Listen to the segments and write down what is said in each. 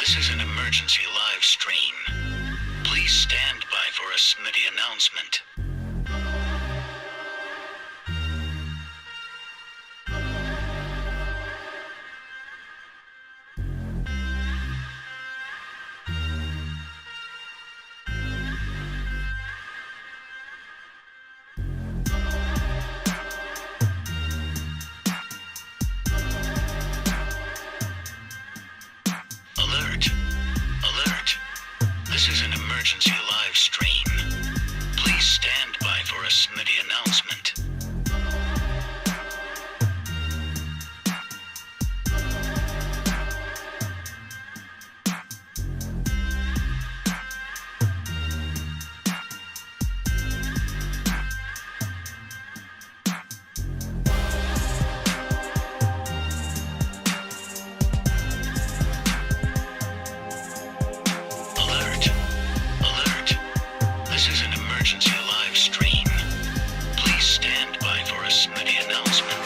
This is an emergency live stream. Please stand by for a Smitty announcement. Alert! Alert! This is an emergency live stream. Please stand by for a Smitty announcement. Alert! Alert! This is an emergency live stream. Please stand by for a Smitty announcement.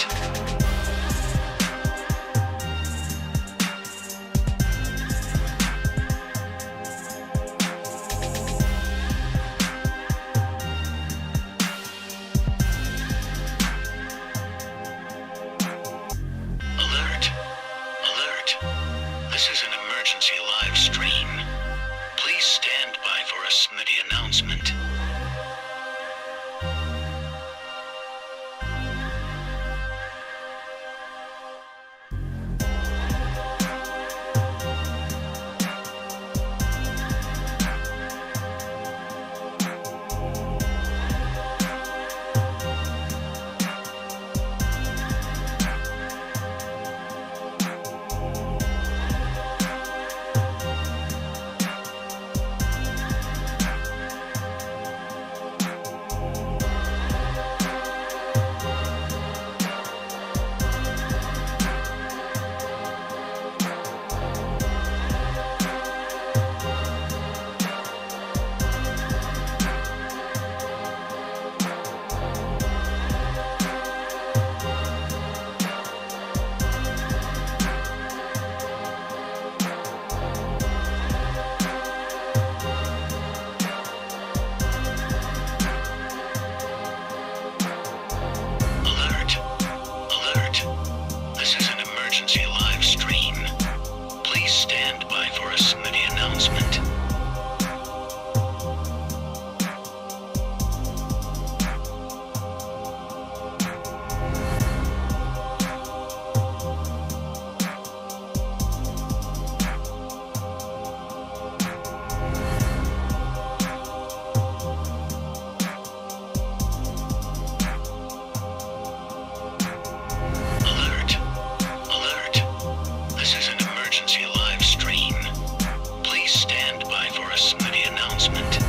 Alert! Alert! This is an emergency live stream. Please stand by for a Smitty announcement. Alert! Alert! This is an emergency live stream. Please stand by for a Smitty announcement. Alert! Alert! This is an emergency live stream. Please stand by for a Smitty announcement.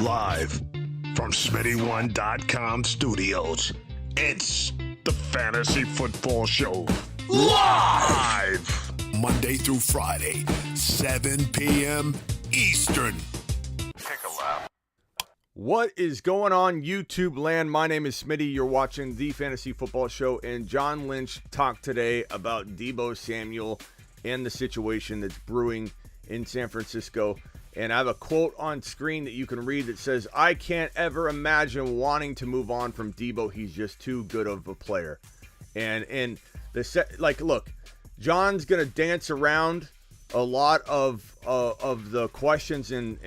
Live from SmittyOne.com studios, it's the Fantasy Football Show. Live! Monday through Friday, 7 p.m. Eastern. Take a lap. What is going on, YouTube land? My name is Smitty. You're watching the Fantasy Football Show, and John Lynch talked today about Deebo Samuel and the situation that's brewing in San Francisco. And I have a quote on screen that you can read that says, "I can't ever imagine wanting to move on from Debo. He's just too good of a player." And look, John's gonna dance around a lot of the questions and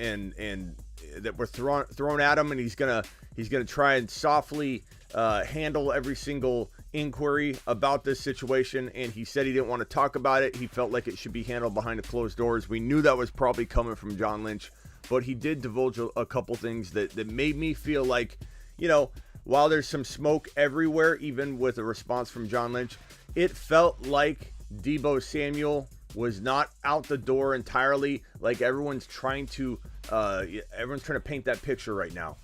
that were thrown at him, and he's gonna try and softly handle every single inquiry about this situation. And he said he didn't want to talk about it. He felt like it should be handled behind the closed doors. We knew that was probably coming from John Lynch, but he did divulge a couple things that made me feel like, while there's some smoke everywhere, even with a response from John Lynch, it felt like Deebo Samuel was not out the door entirely. Like everyone's trying to paint that picture right now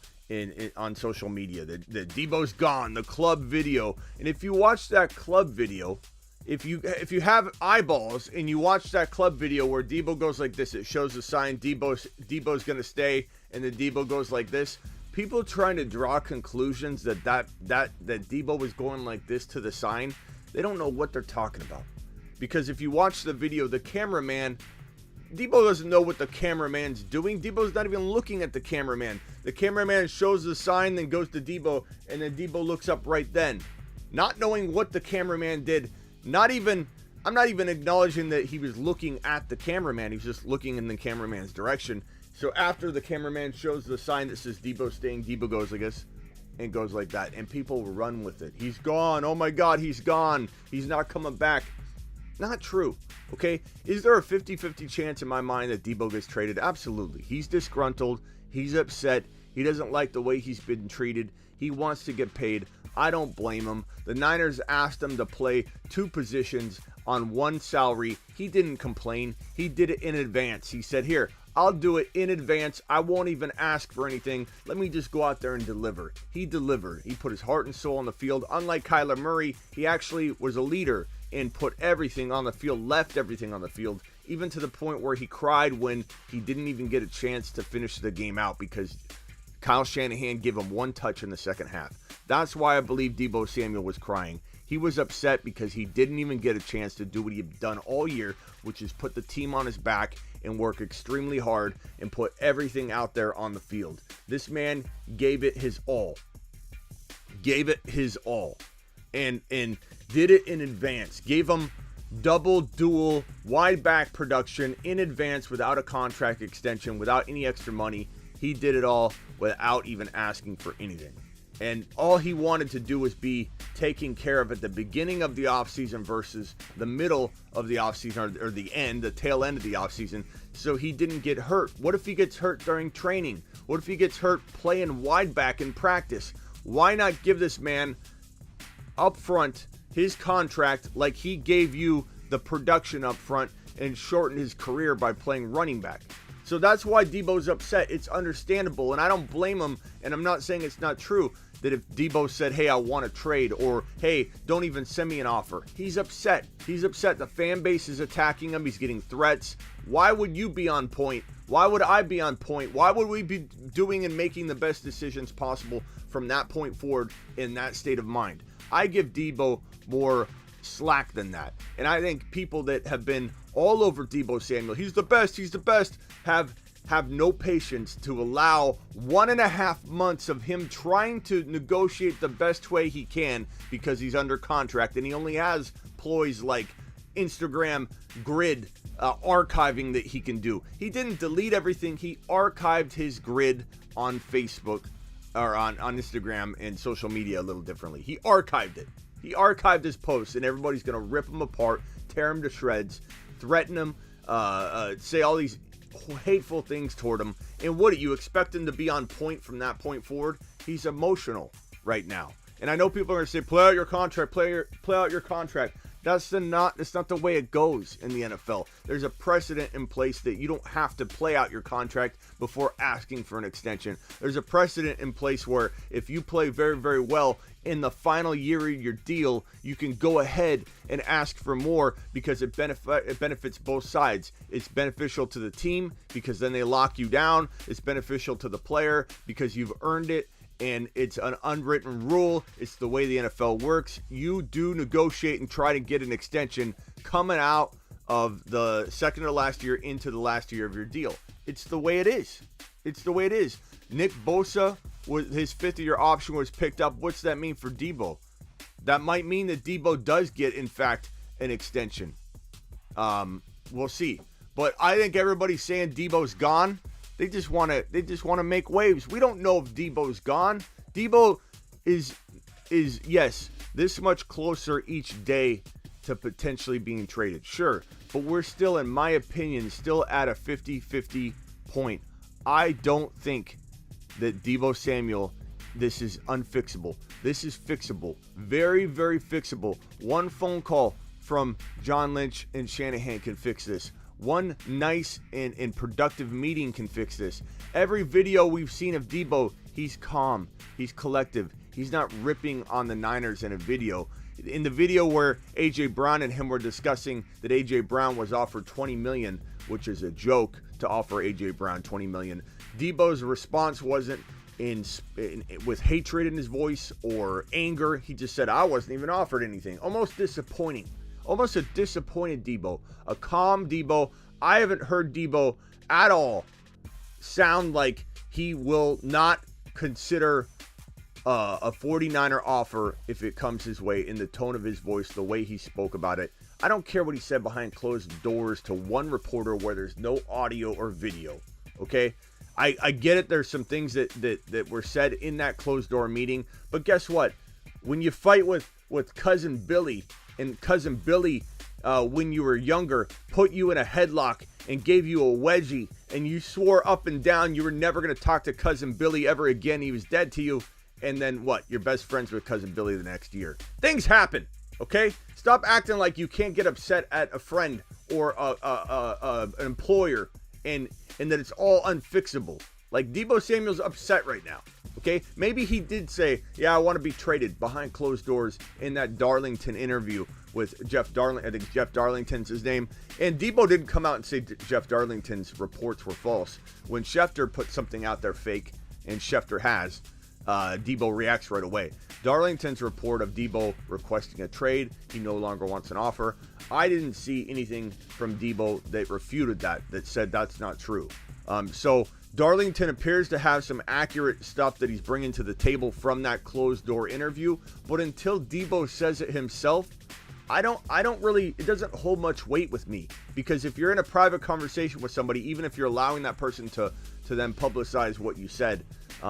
on social media. The Debo's gone, the club video. And if you watch that club video, if you have eyeballs and you watch that club video where Deebo goes like this, it shows the sign Deebo's going to stay, and then Deebo goes like this. People trying to draw conclusions that Deebo was going like this to the sign, they don't know what they're talking about. Because if you watch the video, the cameraman, Deebo doesn't know what the cameraman's doing. Deebo's not even looking at the cameraman. The cameraman shows the sign, then goes to Deebo, and then Deebo looks up right then. Not knowing what the cameraman did. I'm not even acknowledging that he was looking at the cameraman. He was just looking in the cameraman's direction. So after the cameraman shows the sign that says Deebo staying, Deebo goes like this and goes like that. And people run with it. He's gone. Oh my God, he's gone. He's not coming back. Not true. Okay? Is there a 50-50 chance in my mind that Deebo gets traded? Absolutely. He's disgruntled. He's upset. He doesn't like the way he's been treated. He wants to get paid. I don't blame him. The Niners asked him to play 2 positions on 1 salary. He didn't complain. He did it in advance. He said, here, I'll do it in advance. I won't even ask for anything. Let me just go out there and deliver. He delivered. He put his heart and soul on the field. Unlike Kyler Murray, he actually was a leader and put everything on the field, left everything on the field, even to the point where he cried when he didn't even get a chance to finish the game out because Kyle Shanahan gave him 1 touch in the second half. That's why I believe Deebo Samuel was crying. He was upset because he didn't even get a chance to do what he had done all year, which is put the team on his back and work extremely hard and put everything out there on the field. This man gave it his all. Gave it his all. And did it in advance. Gave him double, dual, wide back production in advance without a contract extension, without any extra money. He did it all without even asking for anything. And all he wanted to do was be taken care of at the beginning of the offseason versus the middle of the offseason or the end, the tail end of the offseason, so he didn't get hurt. What if he gets hurt during training? What if he gets hurt playing wide back in practice? Why not give this man up front his contract like he gave you the production up front and shortened his career by playing running back? So that's why Deebo's upset. It's understandable, and I don't blame him, and I'm not saying it's not true that if Deebo said, hey, I want to trade, or hey, don't even send me an offer. He's upset. He's upset. The fan base is attacking him. He's getting threats. Why would you be on point? Why would I be on point? Why would we be doing and making the best decisions possible from that point forward in that state of mind? I give Deebo more slack than that. And I think people that have been all over Deebo Samuel, he's the best, have no patience to allow 1.5 months of him trying to negotiate the best way he can because he's under contract and he only has ploys like Instagram grid archiving that he can do. He didn't delete everything. He archived his grid on Facebook or on Instagram and social media a little differently. He archived it. He archived his posts, and everybody's going to rip him apart, tear him to shreds, threaten him, say all these hateful things toward him. And what do you expect him to be on point from that point forward? He's emotional right now. And I know people are going to say, play out your contract, play out your contract. That's not the way it goes in the NFL. There's a precedent in place that you don't have to play out your contract before asking for an extension. There's a precedent in place where if you play very, very well in the final year of your deal, you can go ahead and ask for more because it benefits both sides. It's beneficial to the team because then they lock you down. It's beneficial to the player because you've earned it. And it's an unwritten rule. It's the way the NFL works. You do negotiate and try to get an extension coming out of the second to last year into the last year of your deal. It's the way it is. It's the way it is. Nick Bosa, his 5th-year option was picked up. What's that mean for Deebo? That might mean that Deebo does get, in fact, an extension. We'll see. But I think everybody's saying Deebo's gone. They just want to make waves. We don't know if Deebo's gone. Deebo is yes, this much closer each day to potentially being traded. Sure, but we're still, in my opinion, still at a 50-50 point. I don't think that Deebo Samuel, this is unfixable. This is fixable. Very, very fixable. One phone call from John Lynch and Shanahan can fix this. One nice and productive meeting can fix this. Every video we've seen of Deebo, he's calm. He's collective. He's not ripping on the Niners in a video. in the video where A.J. Brown and him were discussing that A.J. Brown was offered $20 million, which is a joke to offer A.J. Brown $20 million. Debo's response wasn't with hatred in his voice or anger. He just said, I wasn't even offered anything. Almost disappointing. Almost a disappointed Debo. A calm Debo. I haven't heard Debo at all sound like he will not consider a 49er offer if it comes his way, in the tone of his voice, the way he spoke about it. I don't care what he said behind closed doors to one reporter where there's no audio or video, okay? I get it. There's some things that were said in that closed door meeting, but guess what? When you fight with Cousin Billy, and Cousin Billy, when you were younger, put you in a headlock and gave you a wedgie, and you swore up and down you were never going to talk to Cousin Billy ever again. He was dead to you. And then what? You're best friends with Cousin Billy the next year. Things happen, okay? Stop acting like you can't get upset at a friend or an employer and that it's all unfixable. Like, Deebo Samuel's upset right now, okay? Maybe he did say, yeah, I want to be traded behind closed doors in that Darlington interview with Jeff Darlington. I think Jeff Darlington's his name. And Deebo didn't come out and say Jeff Darlington's reports were false. When Schefter put something out there fake, and Schefter has, Deebo reacts right away. Darlington's report of Deebo requesting a trade, he no longer wants an offer. I didn't see anything from Deebo that refuted that said that's not true. So Darlington appears to have some accurate stuff that he's bringing to the table from that closed door interview, but until Deebo says it himself, I don't really, it doesn't hold much weight with me, because if you're in a private conversation with somebody, even if you're allowing that person to then publicize what you said,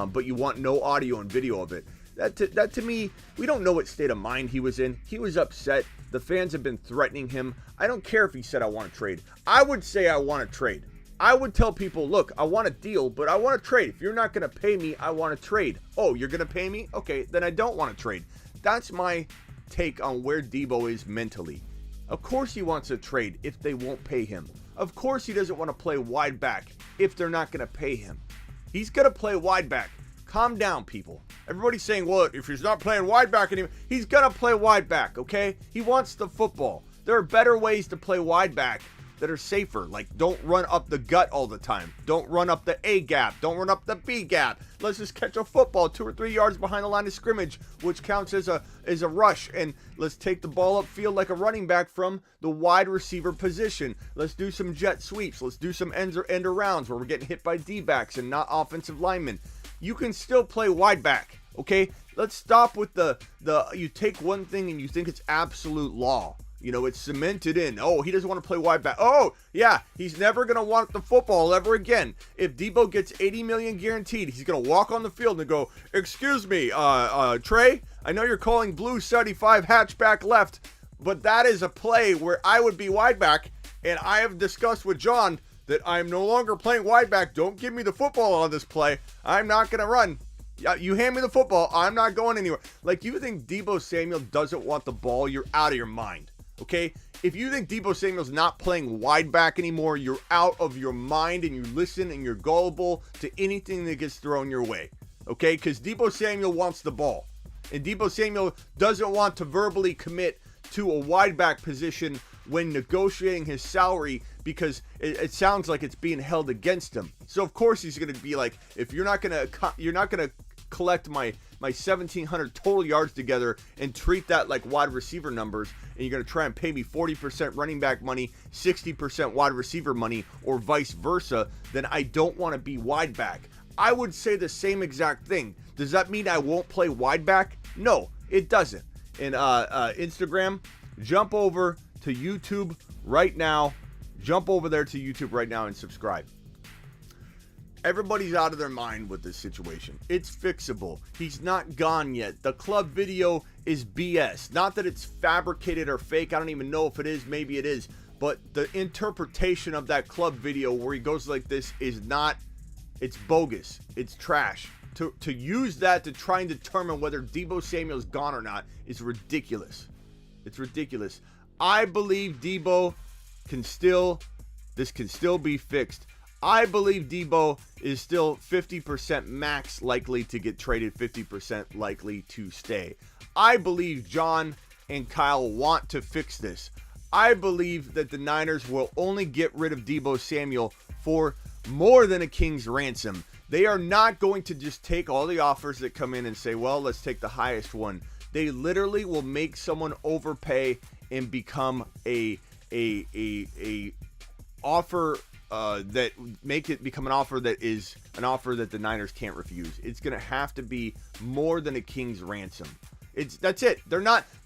but you want no audio and video of it, that to me, we don't know what state of mind he was in. He was upset. The fans have been threatening him. I don't care if he said, I want to trade. I would say I want to trade. I would tell people, look, I want a deal, but I want to trade. If you're not going to pay me, I want to trade. Oh, you're going to pay me? Okay, then I don't want to trade. That's my take on where Deebo is mentally. Of course he wants to trade if they won't pay him. Of course he doesn't want to play wide back if they're not going to pay him. He's going to play wide back. Calm down, people. Everybody's saying, well, if he's not playing wide back anymore, he's going to play wide back, okay? He wants the football. There are better ways to play wide back that are safer. Like, don't run up the gut all the time. Don't run up the A gap. Don't run up the B gap. Let's just catch a football 2 or 3 yards behind the line of scrimmage, which counts as a rush. And let's take the ball upfield like a running back from the wide receiver position. Let's do some jet sweeps. Let's do some end arounds where we're getting hit by D-backs and not offensive linemen. You can still play wide back, okay? Let's stop with the you take one thing and you think it's absolute law. You know, it's cemented in. Oh, he doesn't want to play wide back. Oh, yeah, he's never going to want the football ever again. If Deebo gets $80 million guaranteed, he's going to walk on the field and go, excuse me, Trey, I know you're calling blue 75 hatchback left, but that is a play where I would be wide back, and I have discussed with John that I'm no longer playing wide back. Don't give me the football on this play. I'm not going to run. You hand me the football, I'm not going anywhere. Like, you think Deebo Samuel doesn't want the ball, you're out of your mind. Okay, if you think Deebo Samuel's not playing wide back anymore, you're out of your mind, and you listen and you're gullible to anything that gets thrown your way. Okay, because Deebo Samuel wants the ball, and Deebo Samuel doesn't want to verbally commit to a wide back position when negotiating his salary, because it sounds like it's being held against him. So of course he's going to be like, if you're not going to collect my 1,700 total yards together and treat that like wide receiver numbers, and you're going to try and pay me 40% running back money, 60% wide receiver money, or vice versa, then I don't want to be wide back. I would say the same exact thing. Does that mean I won't play wide back? No, it doesn't. And Instagram, jump over to YouTube right now. Jump over there to YouTube right now and subscribe. Everybody's out of their mind with this situation. It's fixable. He's not gone yet. The club video is BS. Not that it's fabricated or fake. I don't even know if it is. Maybe it is. But the interpretation of that club video where he goes like this is not, it's bogus. It's trash. To use that to try and determine whether Deebo Samuel's gone or not is ridiculous. It's ridiculous. I believe Deebo can still be fixed. I believe Deebo is still 50% max likely to get traded, 50% likely to stay. I believe John and Kyle want to fix this. I believe that the Niners will only get rid of Deebo Samuel for more than a king's ransom. They are not going to just take all the offers that come in and say, well, let's take the highest one. They literally will make someone overpay and become a offer that make it become an offer that is an offer that the Niners can't refuse. It's going to have to be more than a king's ransom. That's it.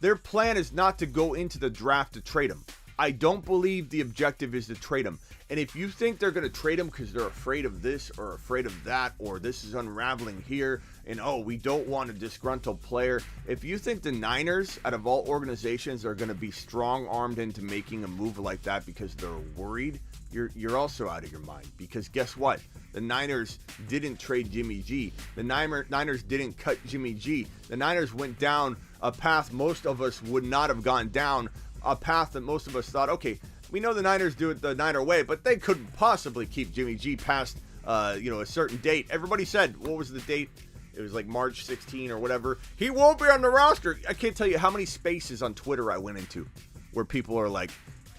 Their plan is not to go into the draft to trade him. I don't believe the objective is to trade him. And if you think they're going to trade him because they're afraid of this or afraid of that, or this is unraveling here, and we don't want a disgruntled player. If you think the Niners, out of all organizations, are going to be strong-armed into making a move like that because they're worried, you're also out of your mind. Because guess what? The Niners didn't trade Jimmy G. The Niners didn't cut Jimmy G. The Niners went down a path most of us would not have gone down, a path that most of us thought, okay, we know the Niners do it the Niner way, but they couldn't possibly keep Jimmy G past a certain date. Everybody said, what was the date? It was like March 16 or whatever. He won't be on the roster. I can't tell you how many spaces on Twitter I went into where people are like,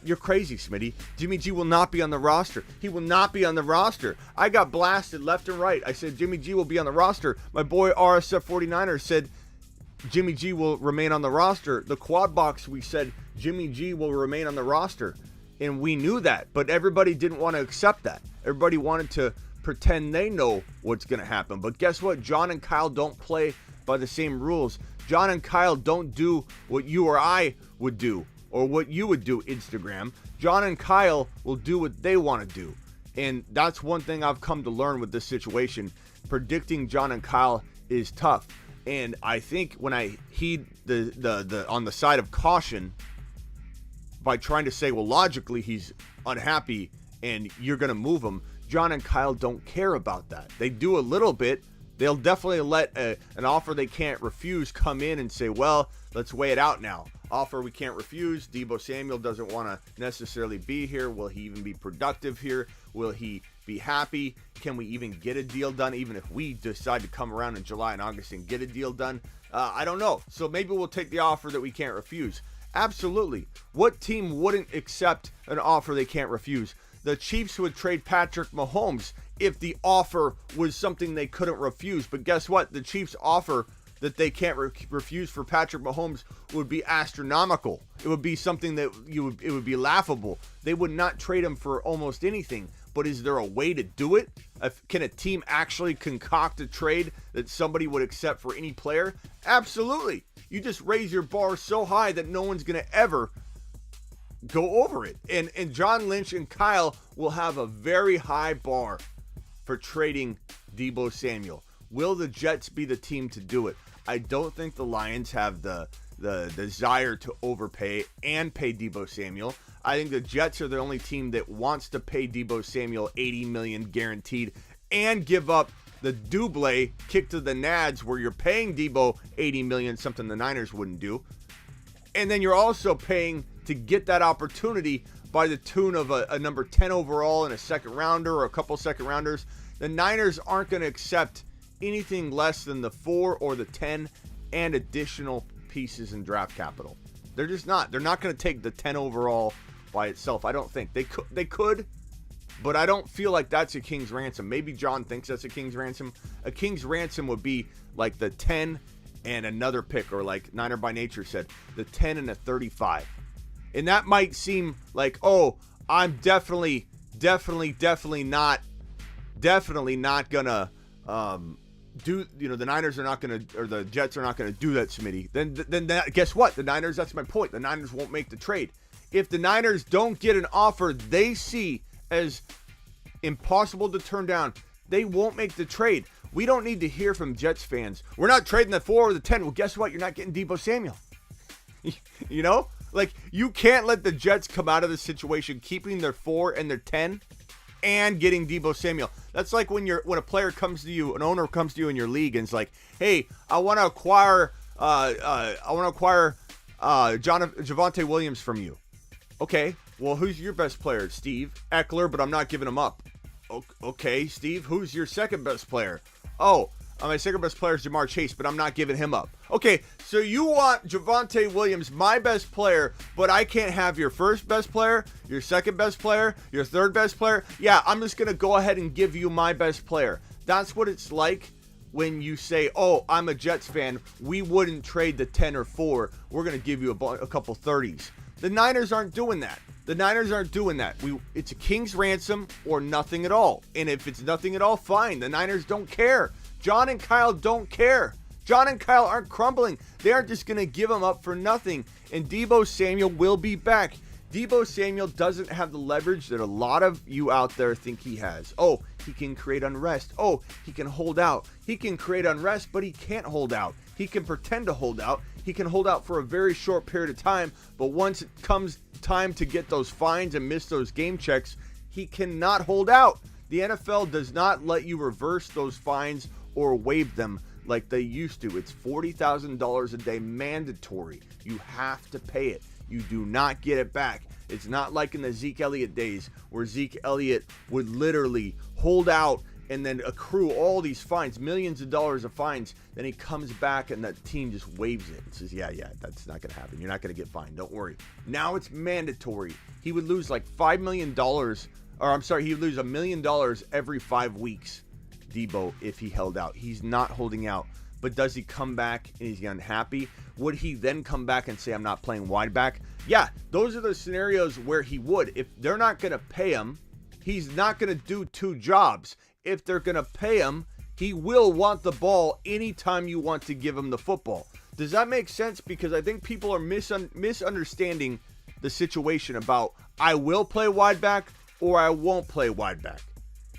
you're crazy, Smitty. Jimmy G will not be on the roster. He will not be on the roster. I got blasted left and right. I said Jimmy G will be on the roster. My boy RSF 49ers said Jimmy G will remain on the roster. The quad box, we said Jimmy G will remain on the roster. And we knew that, but everybody didn't want to accept that. Everybody wanted to pretend they know what's going to happen. But guess what? John and Kyle don't play by the same rules. John and Kyle don't do what you or I would do or what you would do, Instagram. John and Kyle will do what they want to do. And that's one thing I've come to learn with this situation. Predicting John and Kyle is tough. And I think when I heed the on the side of caution by trying to say, well, logically he's unhappy and you're going to move him, John and Kyle don't care about that. They do a little bit. They'll definitely let an offer they can't refuse come in and say, well, let's weigh it out now. Offer we can't refuse. Deebo Samuel doesn't want to necessarily be here. Will he even be productive here? Will he be happy? Can we even get a deal done, even if we decide to come around in July and August and get a deal done? I don't know. So maybe we'll take the offer that we can't refuse. Absolutely. What team wouldn't accept an offer they can't refuse? The Chiefs would trade Patrick Mahomes if the offer was something they couldn't refuse. But guess what? The Chiefs' offer that they can't refuse for Patrick Mahomes would be astronomical. It would be something that it would be laughable. They would not trade him for almost anything. But is there a way to do it? Can a team actually concoct a trade that somebody would accept for any player? Absolutely. You just raise your bar so high that no one's going to ever go over it. And John Lynch and Kyle will have a very high bar for trading Deebo Samuel. Will the Jets be the team to do it? I don't think the Lions have the desire to overpay and pay Deebo Samuel. I think the Jets are the only team that wants to pay Deebo Samuel $80 million guaranteed and give up the double kick to the nads where you're paying Debo $80 million, something the Niners wouldn't do. And then you're also paying to get that opportunity by the tune of a number 10 overall and a second rounder or a couple second rounders. The Niners aren't going to accept anything less than the 4 or the 10 and additional pieces in draft capital. They're just not. They're not going to take the 10 overall by itself. I don't think they could, but I don't feel like that's a king's ransom. Maybe John thinks that's a king's ransom. A king's ransom would be like the 10 and another pick, or like Niner by Nature said, the 10 and a 35. And that might seem like, oh, I'm definitely not gonna do, the Niners are not gonna, or the Jets are not gonna do that, Smitty. Then that, guess what? The Niners, that's my point. The Niners won't make the trade. If the Niners don't get an offer they see as impossible to turn down, they won't make the trade. We don't need to hear from Jets fans, we're not trading the 4 or the 10. Well, guess what? You're not getting Deebo Samuel. Like, you can't let the Jets come out of this situation keeping their 4 and their 10 and getting Deebo Samuel. That's like when a player comes to you, an owner comes to you in your league and is like, hey, I want to acquire Javonte Williams from you. Okay, well, who's your best player? Steve Eckler, but I'm not giving him up. Okay, Steve, who's your second best player? Oh, My second best player is Jamar Chase, but I'm not giving him up. Okay, so you want Javonte Williams, my best player, but I can't have your first best player, your second best player, your third best player? Yeah, I'm just going to go ahead and give you my best player. That's what it's like when you say, oh, I'm a Jets fan. We wouldn't trade the 10 or 4. We're going to give you a couple 30s. The Niners aren't doing that. It's a king's ransom or nothing at all. And if it's nothing at all, fine. The Niners don't care. John and Kyle don't care. John and Kyle aren't crumbling. They aren't just going to give him up for nothing. And Deebo Samuel will be back. Deebo Samuel doesn't have the leverage that a lot of you out there think he has. Oh, he can create unrest. Oh, he can hold out. He can create unrest, but he can't hold out. He can pretend to hold out. He can hold out for a very short period of time, but once it comes time to get those fines and miss those game checks, he cannot hold out. The NFL does not let you reverse those fines or waive them like they used to. It's $40,000 a day mandatory. You have to pay it. You do not get it back. It's not like in the Zeke Elliott days where Zeke Elliott would literally hold out and then accrue all these fines, millions of dollars of fines. Then he comes back and that team just waives it and says, yeah, that's not going to happen. You're not going to get fined. Don't worry. Now it's mandatory. He would lose like $5 million, he would lose $1 million every 5 weeks, Debo, if he held out. He's not holding out. But does he come back and he's unhappy? Would he then come back and say, I'm not playing wide back? Yeah, those are the scenarios where he would. If they're not going to pay him, he's not going to do 2 jobs. If they're going to pay him, he will want the ball anytime you want to give him the football. Does that make sense? Because I think people are misunderstanding the situation about I will play wide back or I won't play wide back.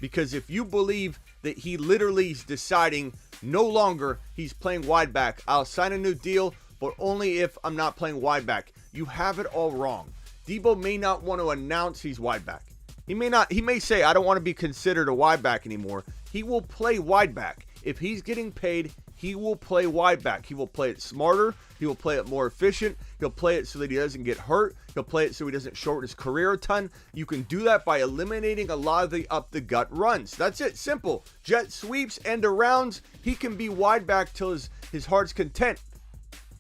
Because if you believe that he literally is deciding no longer he's playing wide back, I'll sign a new deal, but only if I'm not playing wide back. You have it all wrong. Debo may not want to announce he's wide back. He may say, I don't want to be considered a wide back anymore. He will play wide back. If he's getting paid, he will play wide back. He will play it smarter. He will play it more efficient. He'll play it so that he doesn't get hurt. He'll play it so he doesn't shorten his career a ton. You can do that by eliminating a lot of the up-the-gut runs. That's it. Simple. Jet sweeps, end arounds. He can be wide back till his heart's content.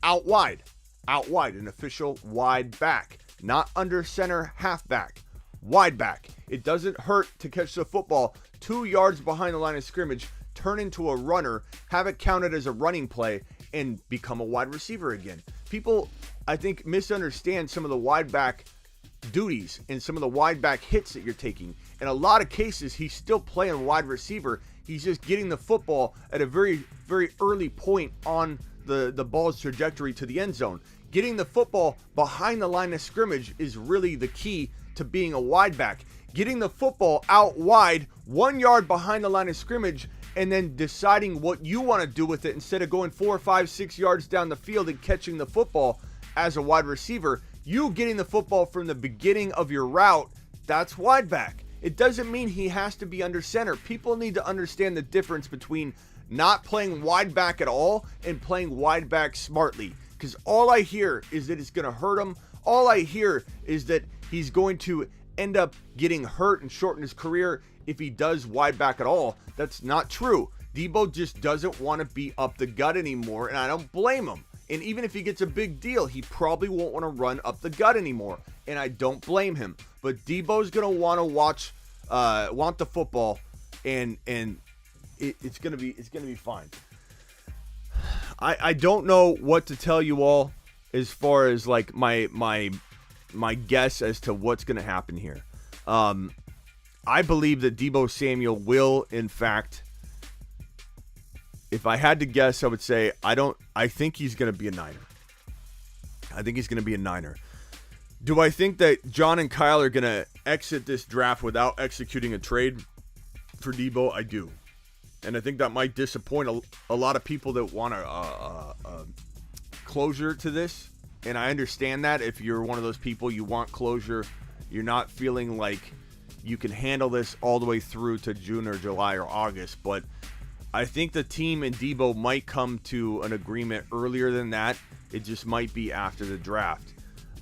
Out wide. An official wide back. Not under center halfback. Wide back. It doesn't hurt to catch the football 2 yards behind the line of scrimmage, turn into a runner, have it counted as a running play, and become a wide receiver again. People, I think, misunderstand some of the wide back duties and some of the wide back hits that you're taking. In a lot of cases, he's still playing wide receiver. He's just getting the football at a very, very early point on the ball's trajectory to the end zone. Getting the football behind the line of scrimmage is really the key to being a wide back. Getting the football out wide, 1 yard behind the line of scrimmage, and then deciding what you want to do with it instead of going 4, 5, 6 yards down the field and catching the football as a wide receiver. You getting the football from the beginning of your route, that's wide back. It doesn't mean he has to be under center. People need to understand the difference between not playing wide back at all and playing wide back smartly. Because all I hear is that it's going to hurt him. All I hear is that he's going to end up getting hurt and shorten his career if he does wide back at all. That's not true. Debo just doesn't want to be up the gut anymore, and I don't blame him. And even if he gets a big deal, he probably won't want to run up the gut anymore, and I don't blame him. But Debo's going to want to want the football, and it's going to be fine. I don't know what to tell you all as far as like my guess as to what's going to happen here. I believe that Deebo Samuel will, in fact, if I had to guess, I would say I think he's going to be a Niner. I think he's going to be a Niner. Do I think that John and Kyle are going to exit this draft without executing a trade for Debo? I do. And I think that might disappoint a lot of people that want a closure to this. And I understand that if you're one of those people, you want closure. You're not feeling like you can handle this all the way through to June or July or August. But I think the team and Debo might come to an agreement earlier than that. It just might be after the draft.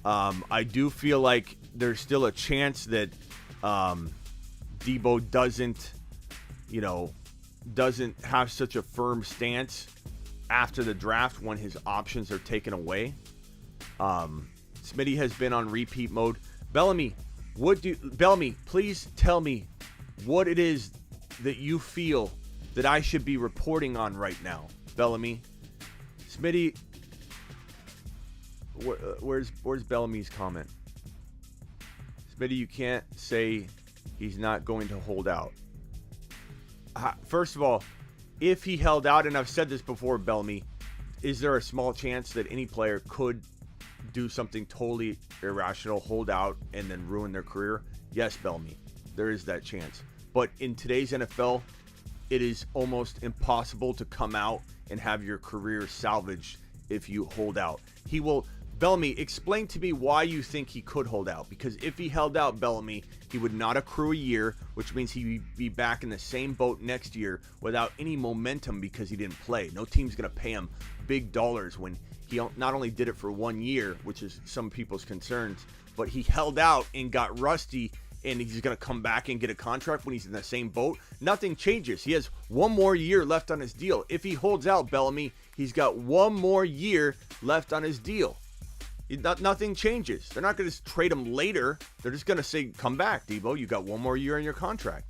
I do feel like there's still a chance that Debo doesn't, doesn't have such a firm stance after the draft when his options are taken away. Smitty has been on repeat mode. Bellamy, please tell me what it is that you feel that I should be reporting on right now. Bellamy. Smitty, where's Bellamy's comment? Smitty, you can't say he's not going to hold out. First of all, if he held out, and I've said this before, Bellamy, is there a small chance that any player could do something totally irrational, hold out, and then ruin their career? Yes, Bellamy, there is that chance. But in today's NFL, it is almost impossible to come out and have your career salvaged if you hold out. Bellamy, explain to me why you think he could hold out. Because if he held out, Bellamy, he would not accrue a year, which means he would be back in the same boat next year without any momentum because he didn't play. No team's going to pay him big dollars when he not only did it for 1 year, which is some people's concerns, but he held out and got rusty, and he's going to come back and get a contract when he's in the same boat. Nothing changes. He has 1 more year left on his deal. If he holds out, Bellamy, he's got 1 more year left on his deal. Nothing changes. They're not going to trade him later. They're just going to say, come back, Debo. You got 1 more year in your contract.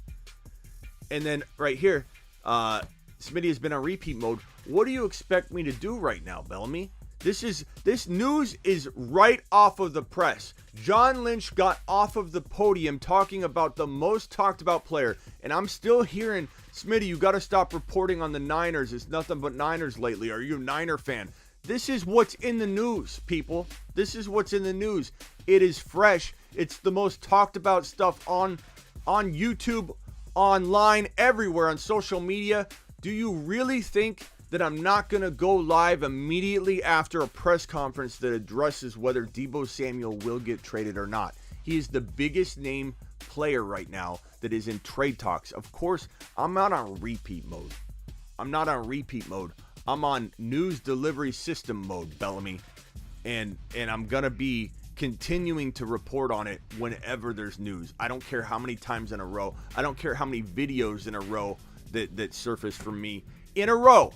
And then right here, Smitty has been on repeat mode. What do you expect me to do right now, Bellamy? This news is right off of the press. John Lynch got off of the podium talking about the most talked about player. And I'm still hearing, Smitty, you got to stop reporting on the Niners. It's nothing but Niners lately. Are you a Niner fan? This is what's in the news, people. This is what's in the news. It is fresh. It's the most talked about stuff on YouTube, online, everywhere, on social media. Do you really think that I'm not going to go live immediately after a press conference that addresses whether Deebo Samuel will get traded or not? He is the biggest name player right now that is in trade talks. Of course, I'm not on repeat mode. I'm on news delivery system mode, Bellamy. And I'm going to be continuing to report on it whenever there's news. I don't care how many times in a row. I don't care how many videos in a row that surface from me in a row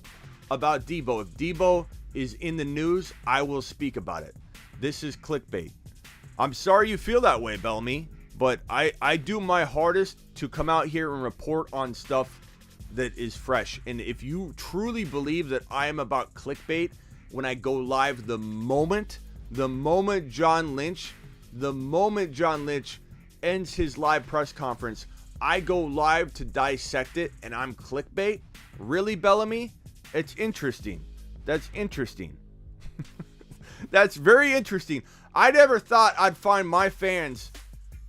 about Debo. If Debo is in the news, I will speak about it. This is clickbait. I'm sorry you feel that way, Bellamy, but I do my hardest to come out here and report on stuff that is fresh. And if you truly believe that I am about clickbait, when I go live, the moment John Lynch ends his live press conference, I go live to dissect it, and I'm clickbait? Really, Bellamy? It's interesting. That's interesting. That's very interesting. I never thought I'd find my fans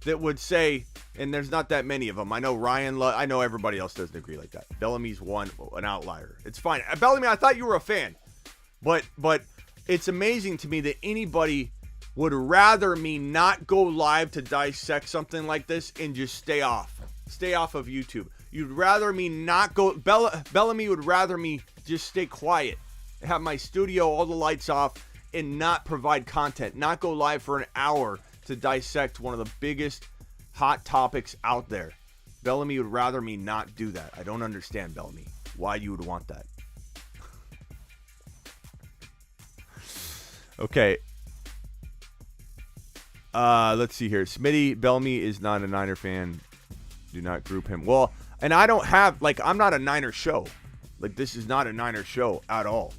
that would say, and there's not that many of them. I know Ryan, I know everybody else doesn't agree like that. Bellamy's an outlier. It's fine. Bellamy, I thought you were a fan. But it's amazing to me that anybody would rather me not go live to dissect something like this and just stay off of YouTube. You'd rather me not go. Bellamy would rather me just stay quiet, have my studio, all the lights off, and not provide content, not go live for an hour to dissect one of the biggest hot topics out there. Bellamy would rather me not do that. I don't understand, Bellamy, why you would want that. Okay. Let's see here. Smitty, Bellamy is not a Niner fan. Do not group him. Well, and I don't have, I'm not a Niner show. This is not a Niner show at all.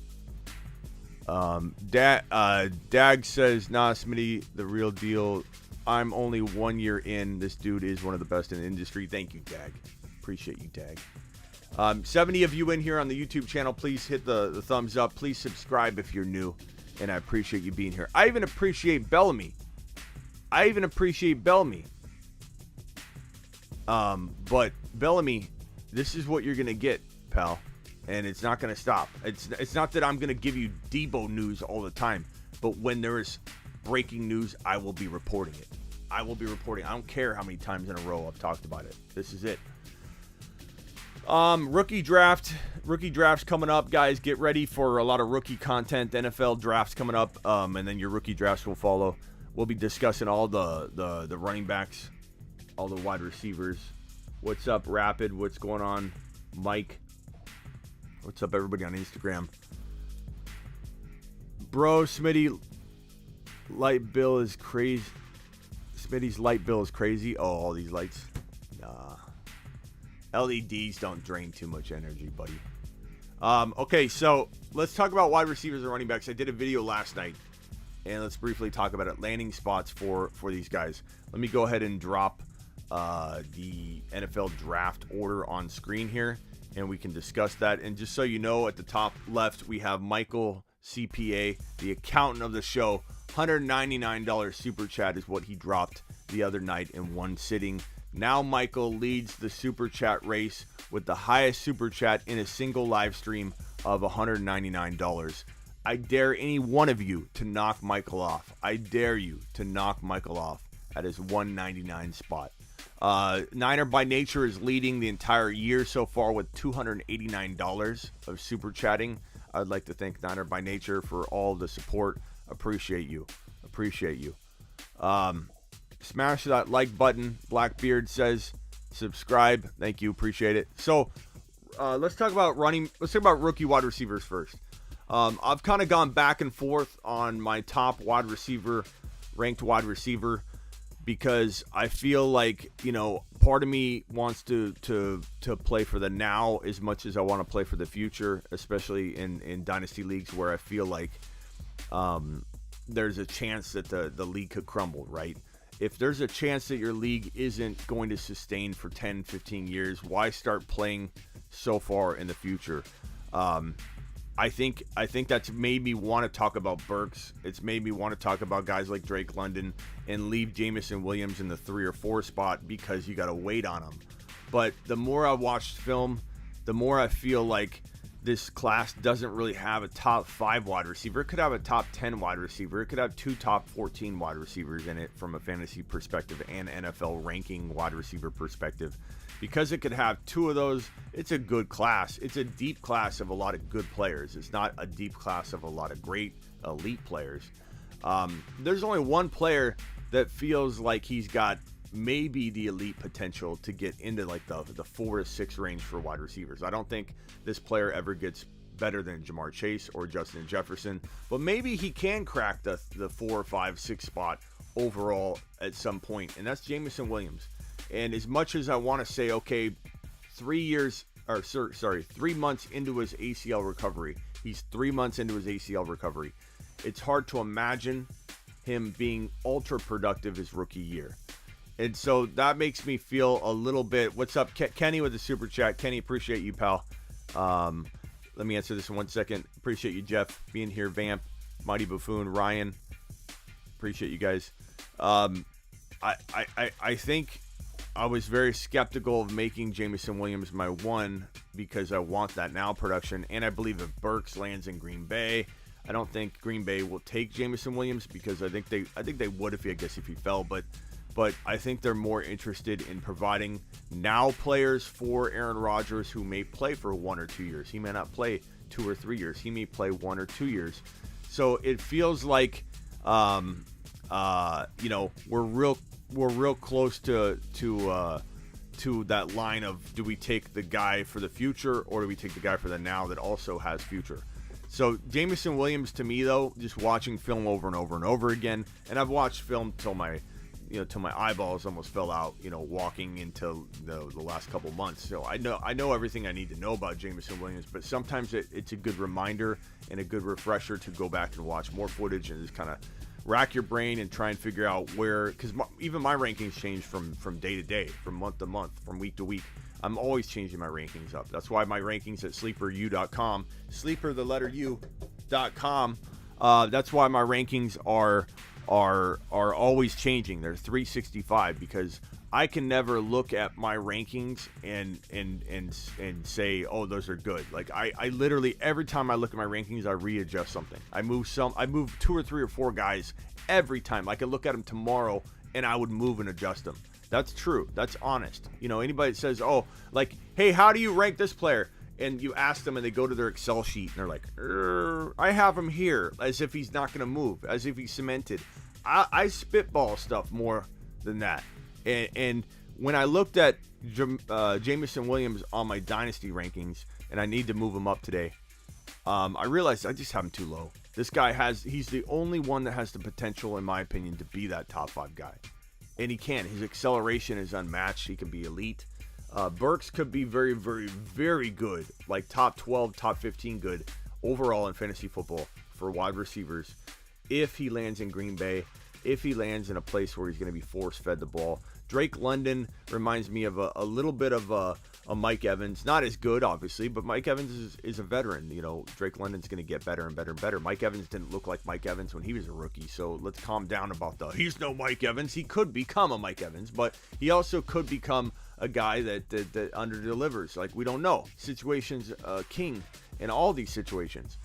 Dag says, nah, Smitty, the real deal. I'm only 1 year in. This dude is one of the best in the industry. Thank you, Dag. Appreciate you, Dag. 70 of you in here on the YouTube channel, please hit the thumbs up. Please subscribe if you're new, and I appreciate you being here. I even appreciate Bellamy. But Bellamy, this is what you're going to get, pal. And it's not going to stop. It's not that I'm going to give you Debo news all the time. But when there is breaking news, I will be reporting it. I don't care how many times in a row I've talked about it. This is it. Rookie draft's coming up, guys. Get ready for a lot of rookie content. NFL drafts coming up, and then your rookie drafts will follow. We'll be discussing all the running backs, all the wide receivers. What's up, Rapid? What's going on, Mike? What's up, everybody on Instagram? Bro, Smitty, light bill is crazy. Smitty's light bill is crazy. Oh, all these lights. Nah. LEDs don't drain too much energy, buddy. Okay, so let's talk about wide receivers and running backs. I did a video last night, and let's briefly talk about it. Landing spots for these guys. Let me go ahead and drop the NFL draft order on screen here, and we can discuss that. And just so you know, at the top left, we have Michael CPA, the accountant of the show. $199 super chat is what he dropped the other night in one sitting. Now Michael leads the super chat race with the highest super chat in a single live stream of $199. I dare any one of you to knock Michael off. I dare you to knock Michael off at his $199 spot. Niner by Nature is leading the entire year so far with $289 of super chatting. I'd like to thank Niner by Nature for all the support. Appreciate you. Smash that like button. Blackbeard says subscribe. Thank you. Appreciate it. So let's talk about rookie wide receivers first. I've kind of gone back and forth on my top ranked wide receiver, because I feel like, part of me wants to play for the now as much as I want to play for the future, especially in dynasty leagues where I feel like there's a chance that the league could crumble, right? If there's a chance that your league isn't going to sustain for 10, 15 years, why start playing so far in the future? I think that's made me want to talk about Burks. It's made me want to talk about guys like Drake London and leave Jameson Williams in the 3 or 4 spot because you got to wait on him. But the more I watched film, the more I feel like this class doesn't really have a top 5 wide receiver. It could have a top 10 wide receiver. It could have 2 top 14 wide receivers in it from a fantasy perspective and NFL ranking wide receiver perspective. Because it could have 2 of those, it's a good class. It's a deep class of a lot of good players. It's not a deep class of a lot of great elite players. There's only one player that feels like he's got maybe the elite potential to get into like the 4 to 6 range for wide receivers. I don't think this player ever gets better than Jamar Chase or Justin Jefferson, but maybe he can crack the 4, 5, 6 spot overall at some point, and that's Jameson Williams. And as much as I want to say, okay, 3 months into his ACL recovery, he's 3 months into his ACL recovery, it's hard to imagine him being ultra productive his rookie year. And so that makes me feel a little bit. What's up, Kenny, with the super chat? Kenny, appreciate you, pal. Let me answer this in 1 second. Appreciate you, Jeff, being here. Vamp, Mighty Buffoon, Ryan. Appreciate you guys. I think I was very skeptical of making Jameson Williams my 1 because I want that now production, and I believe if Burks lands in Green Bay, I don't think Green Bay will take Jameson Williams, because I think they would if he fell, but I think they're more interested in providing now players for Aaron Rodgers who may play for 1 or 2 years. He may not play 2 or 3 years. He may play 1 or 2 years. So it feels like we're real close to that line of, do we take the guy for the future or do we take the guy for the now that also has future? So Jameson Williams, to me though, just watching film over and over and over again, and I've watched film till my eyeballs almost fell out, walking into the last couple months. So I know everything I need to know about Jameson Williams, but sometimes it's a good reminder and a good refresher to go back and watch more footage and just kind of rack your brain and try and figure out where, because even my rankings change from day to day, from month to month, from week to week. I'm always changing my rankings up. That's why my rankings at sleeperu.com, sleeper the letter u.com. That's why my rankings are always changing. They're 365, because I can never look at my rankings and say, oh, those are good. Like I literally, every time I look at my rankings, I readjust something. I move 2 or 3 or 4 guys every time. I could look at them tomorrow and I would move and adjust them. That's true. That's honest. Anybody that says, oh, like, hey, how do you rank this player? And you ask them and they go to their Excel sheet and they're like, I have him here, as if he's not going to move, as if he's cemented. I spitball stuff more than that. And when I looked at Jameson Williams on my dynasty rankings, and I need to move him up today. I realized I just have him too low. This guy he's the only one that has the potential, in my opinion, to be that top 5 guy. And he can. His acceleration is unmatched. He can be elite. Burks could be very, very, very good, like top 12, top 15 good overall in fantasy football for wide receivers if he lands in Green Bay, if he lands in a place where he's going to be force-fed the ball. Drake London reminds me of a little bit of a Mike Evans. Not as good, obviously, but Mike Evans is a veteran. You know, Drake London's going to get better and better and better. Mike Evans didn't look like Mike Evans when he was a rookie, so let's calm down about he's no Mike Evans. He could become a Mike Evans, but he also could become a guy that under-delivers. Like, we don't know. Situations king in all these situations.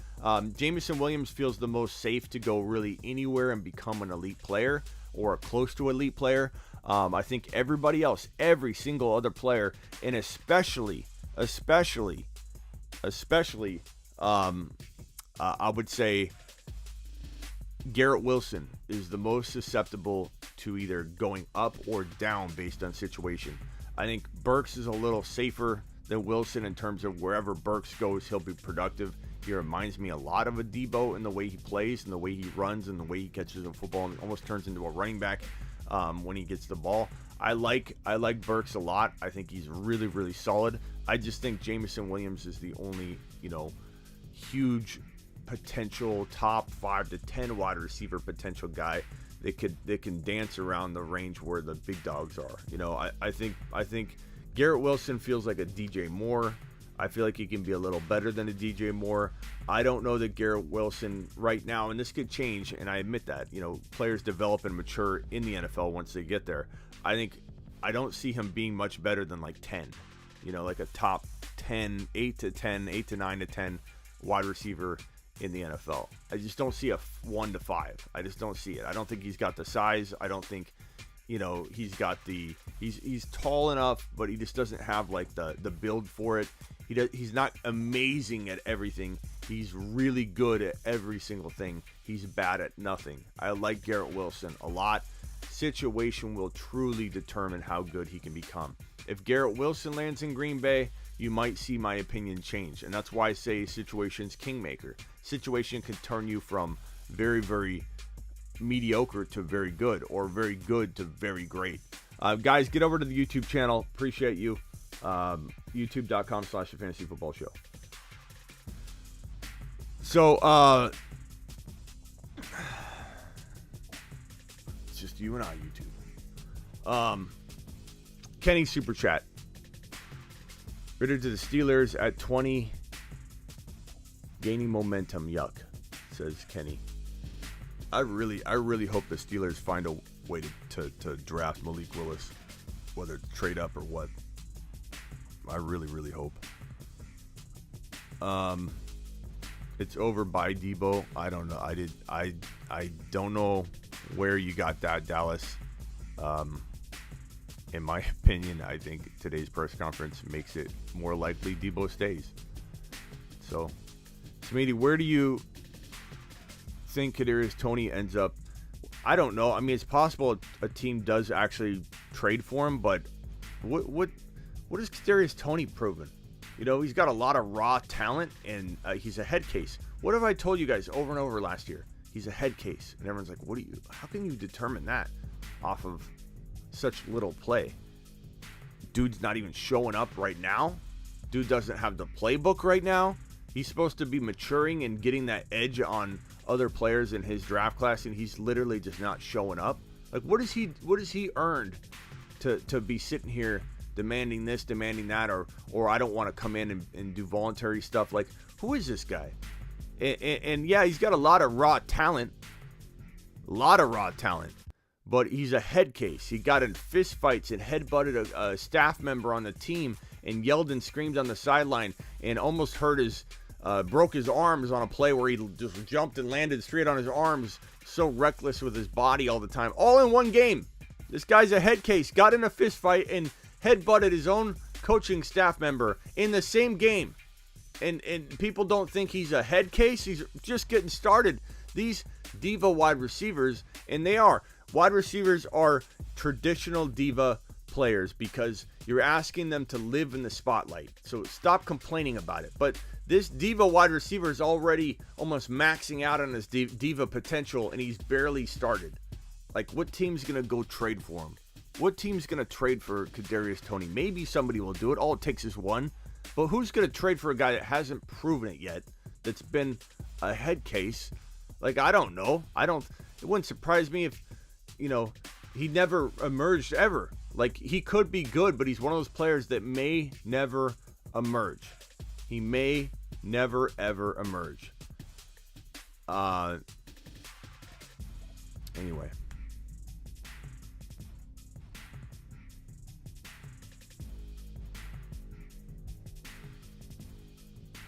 Jameson Williams feels the most safe to go really anywhere and become an elite player or close to elite player. I think everybody else, every single other player, and especially, I would say Garrett Wilson is the most susceptible to either going up or down based on situation. I think Burks is a little safer than Wilson in terms of wherever Burks goes, he'll be productive. He reminds me a lot of a Debo in the way he plays and the way he runs and the way he catches the football and almost turns into a running back when he gets the ball. I like Burks a lot. I think he's really, really solid. I just think Jameson Williams is the only, huge potential top 5 to 10 wide receiver potential guy that can dance around the range where the big dogs are. I think Garrett Wilson feels like a DJ Moore. I feel like he can be a little better than a DJ Moore. I don't know that Garrett Wilson right now, and this could change, and I admit that, players develop and mature in the NFL once they get there. I don't see him being much better than like 10, like a top 10, 8 to 10, 8 to 9 to 10 wide receiver in the NFL. I just don't see a 1 to 5. I just don't see it. I don't think he's got the size. I don't think he's got he's tall enough, but he just doesn't have like the build for it. He's not amazing at everything. He's really good at every single thing. He's bad at nothing. I like Garrett Wilson a lot. Situation will truly determine how good he can become. If Garrett Wilson lands in Green Bay, you might see my opinion change. And that's why I say situation's kingmaker. Situation can turn you from very, very mediocre to very good, or very good to very great. Guys, get over to the YouTube channel. Appreciate you. YouTube.com/thefantasyfootballshow. So, it's just you and I, YouTube. Kenny Super Chat. Ritter to the Steelers at 20. Gaining momentum, yuck, says Kenny. I really hope the Steelers find a way to draft Malik Willis, whether it's trade up or what. I really, really hope. It's over by Debo. I don't know. I don't know where you got that, Dallas. In my opinion, I think today's press conference makes it more likely Debo stays. So, Smitty, where do you think Kadarius Toney ends up? I don't know. I mean, it's possible a team does actually trade for him, but what has Kadarius Toney proven? He's got a lot of raw talent, and he's a head case. What have I told you guys over and over last year? He's a head case, and everyone's like, how can you determine that off of such little play? Dude's not even showing up right now. Dude doesn't have the playbook right now. He's supposed to be maturing and getting that edge on other players in his draft class, and he's literally just not showing up. Like, what has he earned to be sitting here demanding this, demanding that, or I don't want to come in and do voluntary stuff? Like, who is this guy? And yeah, he's got a lot of raw talent, but he's a head case. He got in fist fights and headbutted a staff member on the team and yelled and screamed on the sideline and almost hurt broke his arms on a play where he just jumped and landed straight on his arms. So reckless with his body all the time. All in one game. This guy's a head case. Got in a fist fight and headbutted his own coaching staff member in the same game. And people don't think he's a head case. He's just getting started. These diva wide receivers, and they are. Wide receivers are traditional diva players because you're asking them to live in the spotlight. So stop complaining about it. But this diva wide receiver is already almost maxing out on his diva potential, and he's barely started. Like, what team's going to go trade for him? What team's going to trade for Kadarius Toney? Maybe somebody will do it. All it takes is one. But who's going to trade for a guy that hasn't proven it yet, that's been a head case? Like, I don't know. It wouldn't surprise me if, he never emerged ever. Like, he could be good, but he's one of those players that may never emerge. He may never, ever emerge. Anyway.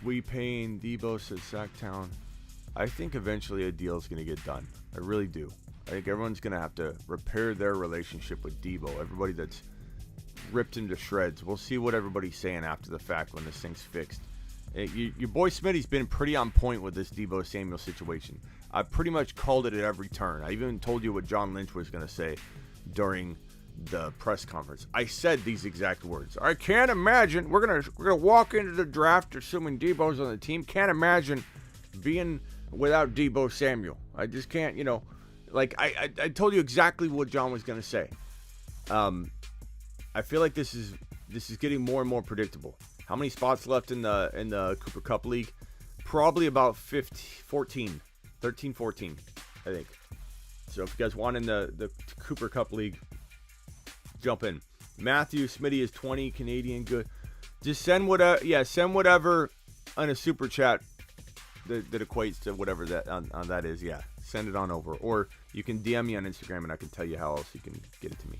We paying Debo, says Sacktown. I think eventually a deal is going to get done. I really do. I think everyone's going to have to repair their relationship with Debo. Everybody that's ripped into shreds. We'll see what everybody's saying after the fact when this thing's fixed. Your boy Smitty's been pretty on point with this Deebo Samuel situation. I pretty much called it at every turn. I even told you what John Lynch was going to say during the press conference. I said these exact words. I can't imagine we're gonna walk into the draft assuming Debo's on the team. Can't imagine being without Deebo Samuel. I just can't, I told you exactly what John was gonna say. I feel like this is getting more and more predictable. How many spots left in the Cooper Cup League? Probably about 13, 14, I think. So if you guys want in the Cooper Cup League, jump in. Matthew Smitty is 20 Canadian. Good. Just send whatever. Yeah, send whatever on a super chat that equates to whatever that on that is. Yeah, send it on over, or you can DM me on Instagram and I can tell you how else you can get it to me.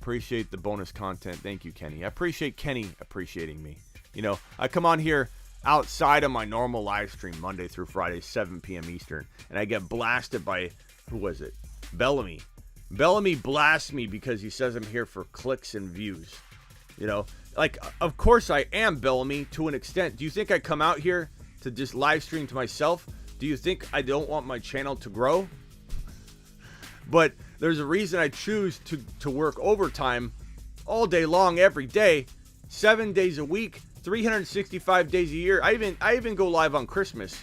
Appreciate the bonus content. Thank you, Kenny. I appreciate Kenny appreciating me. I come on here outside of my normal live stream Monday through Friday, 7 p.m. Eastern, and I get blasted by, who was it? Bellamy. Bellamy blasts me because he says I'm here for clicks and views. Of course I am, Bellamy, to an extent. Do you think I come out here to just live stream to myself? Do you think I don't want my channel to grow? But there's a reason I choose to work overtime all day long, every day, 7 days a week, 365 days a year. I even go live on Christmas.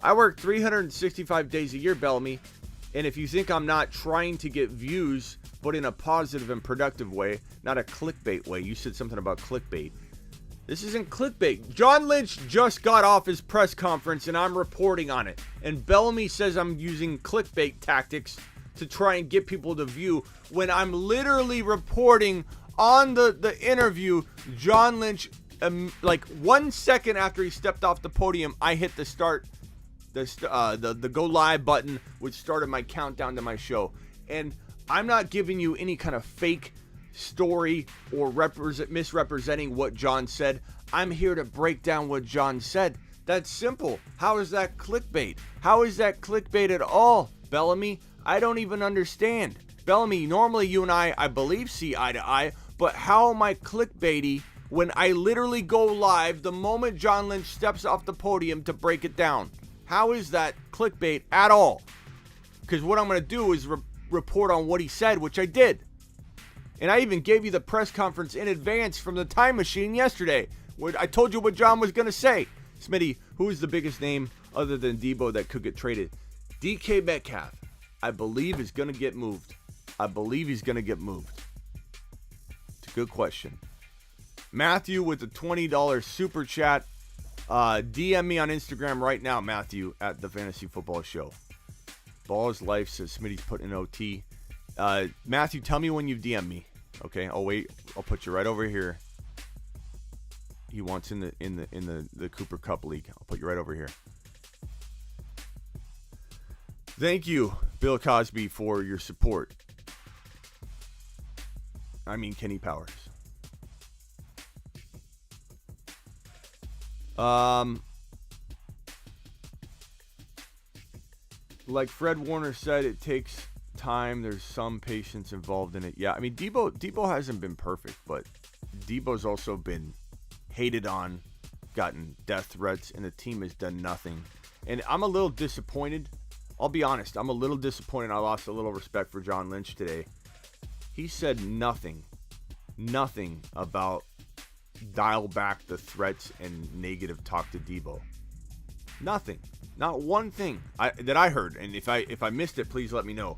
I work 365 days a year, Bellamy. And if you think I'm not trying to get views, but in a positive and productive way, not a clickbait way. You said something about clickbait. This isn't clickbait. John Lynch just got off his press conference and I'm reporting on it. And Bellamy says I'm using clickbait tactics to try and get people to view when I'm literally reporting on the interview. John Lynch, 1 second after he stepped off the podium, I hit the start. The go live button, which started my countdown to my show. And I'm not giving you any kind of fake story or misrepresenting what John said. I'm here to break down what John said. That's simple. How is that clickbait? How is that clickbait at all, Bellamy? I don't even understand. Bellamy, normally you and I believe, see eye to eye, but how am I clickbaity when I literally go live the moment John Lynch steps off the podium to break it down? How is that clickbait at all? Because what I'm going to do is report on what he said, which I did. And I even gave you the press conference in advance from the time machine yesterday, where I told you what John was going to say. Smitty, who is the biggest name other than Debo that could get traded? DK Metcalf, I believe, is going to get moved. I believe he's going to get moved. It's a good question. Matthew with the $20 super chat. DM me on Instagram right now, Matthew, at the Fantasy Football Show. Ball's Life says Smitty's putting in OT. Matthew, tell me when you've DM'd me. Okay, I'll wait. I'll put you right over here. He wants in the Cooper Cup League. I'll put you right over here. Thank you, Bill Cosby, for your support. I mean Kenny Powers. Like Fred Warner said, it takes time. There's some patience involved in it. Yeah, I mean, Debo hasn't been perfect, but Debo's also been hated on, gotten death threats, and the team has done nothing. And I'm a little disappointed. I'll be honest. I'm a little disappointed. I lost a little respect for John Lynch today. He said nothing nothing about dial back the threats and negative talk to Deebo. Nothing. Not one thing that I heard. And if I missed it, please let me know.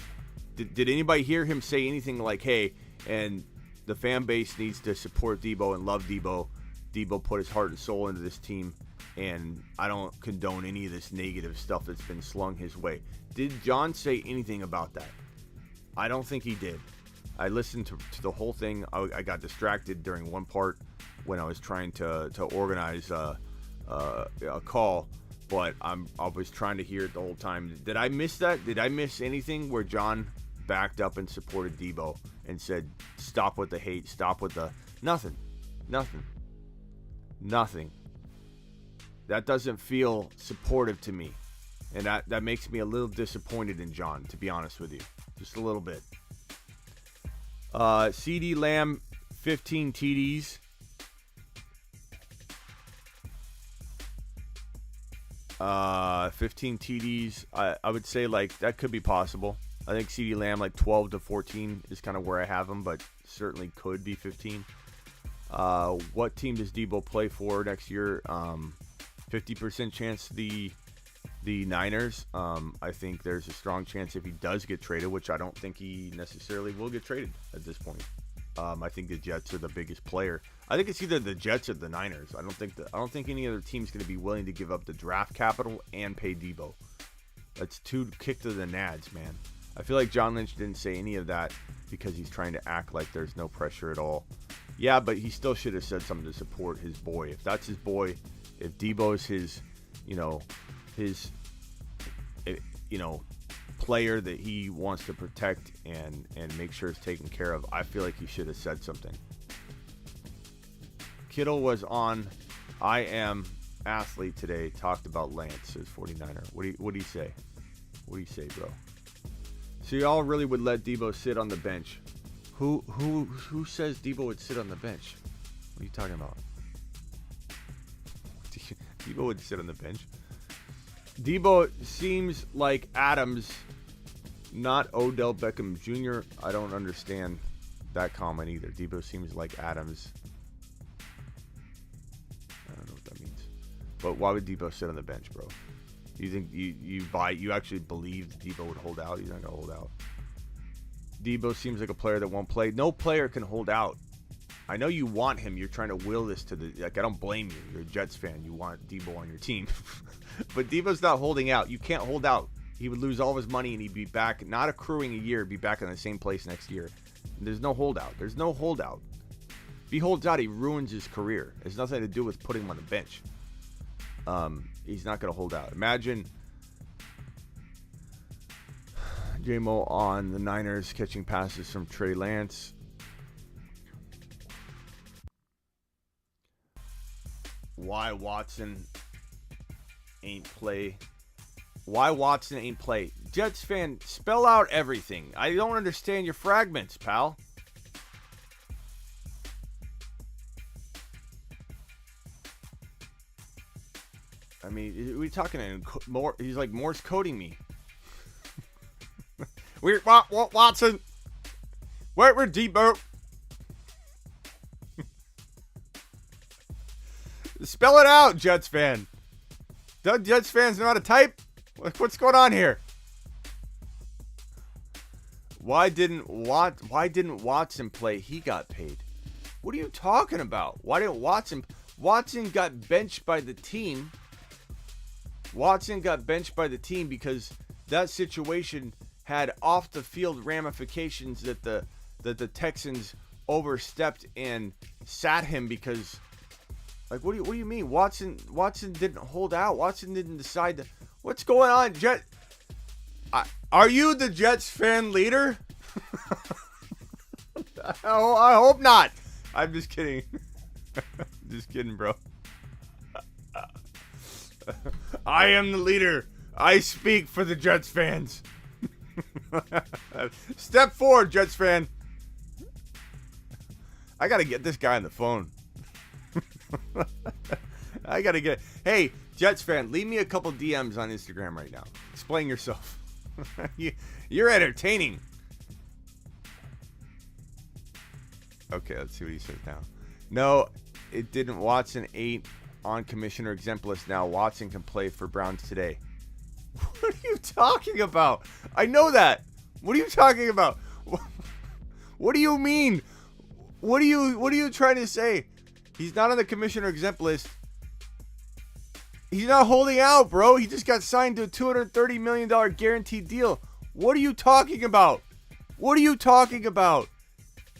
Did anybody hear him say anything like, hey, and the fan base needs to support Deebo and love Deebo. Deebo put his heart and soul into this team, and I don't condone any of this negative stuff that's been slung his way. Did John say anything about that? I don't think he did. I listened to the whole thing. I got distracted during one part when I was trying to organize a call, but I was trying to hear it the whole time. Did I miss that? Did I miss anything where John backed up and supported Deebo and said, stop with the hate, stop with the... Nothing. That doesn't feel supportive to me. And that makes me a little disappointed in John, to be honest with you. Just a little bit. CD Lamb, 15 TDs. Uh, 15 TDs. I would say, like, that could be possible. I think CD Lamb, like 12 to 14 is kind of where I have him, but certainly could be 15. What team does Deebo play for next year? 50% chance the Niners. I think there's a strong chance if he does get traded, which I don't think he necessarily will get traded at this point. I think the Jets are the biggest player. I think it's either the Jets or the Niners. I don't think any other team's going to be willing to give up the draft capital and pay Deebo. That's two kick to the nads, man. I feel like John Lynch didn't say any of that because he's trying to act like there's no pressure at all. Yeah, but he still should have said something to support his boy. If that's his boy, if Deebo's his player that he wants to protect and make sure is taken care of, I feel like he should have said something. Kittle was on I Am Athlete today, talked about Lance as 49er. What do you say? What do you say, bro? So y'all really would let Deebo sit on the bench? Who says Deebo would sit on the bench? What are you talking about? Deebo would sit on the bench. Deebo seems like Adams, not Odell Beckham Jr. I don't understand that comment either. Deebo seems like Adams. I don't know what that means. But why would Deebo sit on the bench, bro? You think you actually believe Deebo would hold out? He's not gonna hold out. Deebo seems like a player that won't play. No player can hold out. I know you want him. You're trying to will this to the... Like, I don't blame you. You're a Jets fan. You want Deebo on your team. But Deebo's not holding out. You can't hold out. He would lose all of his money and he'd be back, not accruing a year, be back in the same place next year. There's no holdout. There's no holdout. If he holds out, he ruins his career. It has nothing to do with putting him on the bench. He's not going to hold out. Imagine J-Mo on the Niners catching passes from Trey Lance. Why Watson ain't play? Why Watson ain't play? Jets fan, spell out everything. I don't understand your fragments, pal. I mean, we talking in more? He's like Morse coding me. We're Watson. Where Deebo? Spell it out, Jets fan. Don't Jets fans know how to type? What's going on here? Why didn't Watson play? He got paid. What are you talking about? Why didn't Watson? Watson got benched by the team. Watson got benched by the team because that situation had off the field ramifications that the Texans overstepped and sat him because. Like, what do you mean? Watson didn't hold out. Watson didn't decide to... What's going on, Jet? Are you the Jets fan leader? I hope not. I'm just kidding. Just kidding, bro. I am the leader. I speak for the Jets fans. Step forward, Jets fan. I got to get this guy on the phone. I gotta get. Hey, Jets fan, leave me a couple DMs on Instagram right now. Explain yourself. You're entertaining. Okay, let's see what he says now. No, it didn't. Watson 8 on commissioner exempt list now. Watson can play for Browns today. What are you talking about? I know that. What are you talking about? What do you mean? What are you trying to say? He's not on the commissioner exempt list. He's not holding out, bro. He just got signed to a $230 million guaranteed deal. What are you talking about? What are you talking about?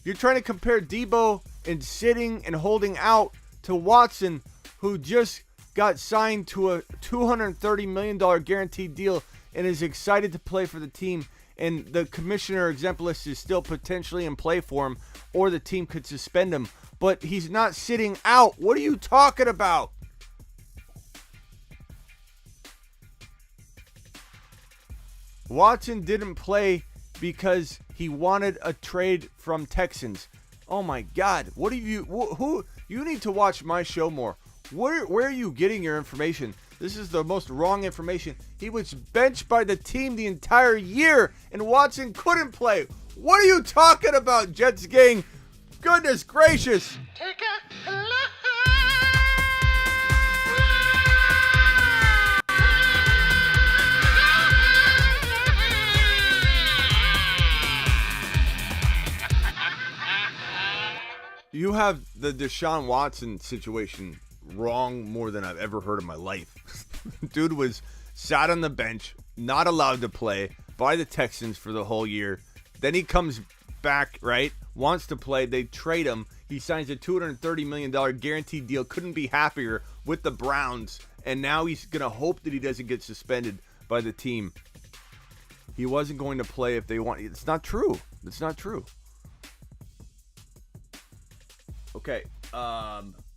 You're trying to compare Debo and sitting and holding out to Watson, who just got signed to a $230 million guaranteed deal and is excited to play for the team. And the commissioner exempt list is still potentially in play for him, or the team could suspend him. But he's not sitting out. What are you talking about? Watson didn't play because he wanted a trade from Texans. Oh my God. What have you, who, you need to watch my show more. Where are you getting your information? This is the most wrong information. He was benched by the team the entire year, and Watson couldn't play. What are you talking about, Jets gang? Goodness gracious. Take a look. You have the Deshaun Watson situation wrong more than I've ever heard in my life. Dude was sat on the bench, not allowed to play by the Texans for the whole year. Then he comes back, right? Wants to play. They trade him. He signs a $230 million guaranteed deal. Couldn't be happier with the Browns. And now he's going to hope that he doesn't get suspended by the team. He wasn't going to play if they want. It's not true. It's not true. Okay.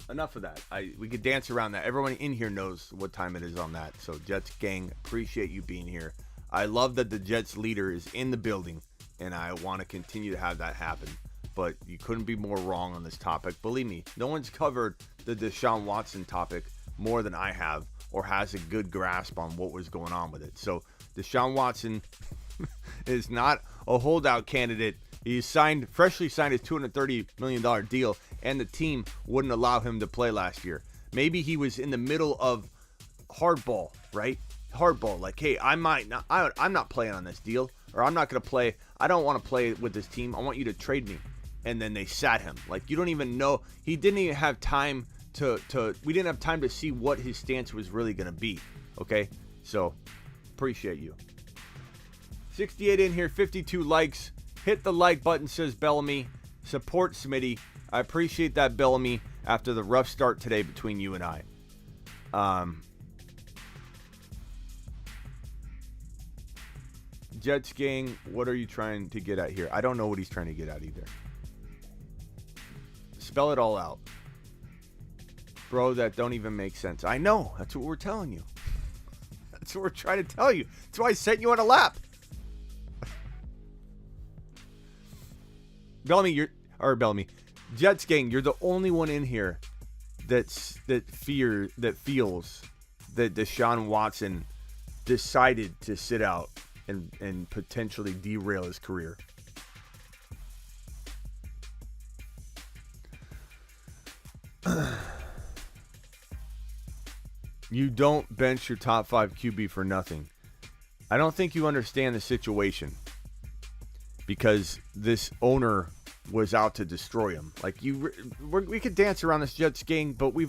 Enough of that. We could dance around that. Everyone in here knows what time it is on that. So Jets gang, appreciate you being here. I love that the Jets leader is in the building, and I want to continue to have that happen. But you couldn't be more wrong on this topic. Believe me, no one's covered the Deshaun Watson topic more than I have, or has a good grasp on what was going on with it. So Deshaun Watson is not a holdout candidate. He's freshly signed his $230 million deal, and the team wouldn't allow him to play last year. Maybe he was in the middle of hardball, right? Hardball, like, hey, I'm not playing on this deal, or I'm not going to play. I don't want to play with this team. I want you to trade me. And then they sat him. Like, you don't even know. He didn't even have time we didn't have time to see what his stance was really going to be. Okay? So, appreciate you. 68 in here, 52 likes. Hit the like button, says Bellamy. Support Smitty. I appreciate that, Bellamy, after the rough start today between you and I. Jets gang, what are you trying to get at here? I don't know what he's trying to get at either. Spell it all out. Bro, that don't even make sense. I know. That's what we're telling you. That's what we're trying to tell you. That's why I sent you on a lap. Bellamy, Jets gang, you're the only one in here that feels that Deshaun Watson decided to sit out and potentially derail his career. You don't bench your top 5 QB for nothing. I don't think you understand the situation, because this owner was out to destroy him. Like, we could dance around this Jets gang, but we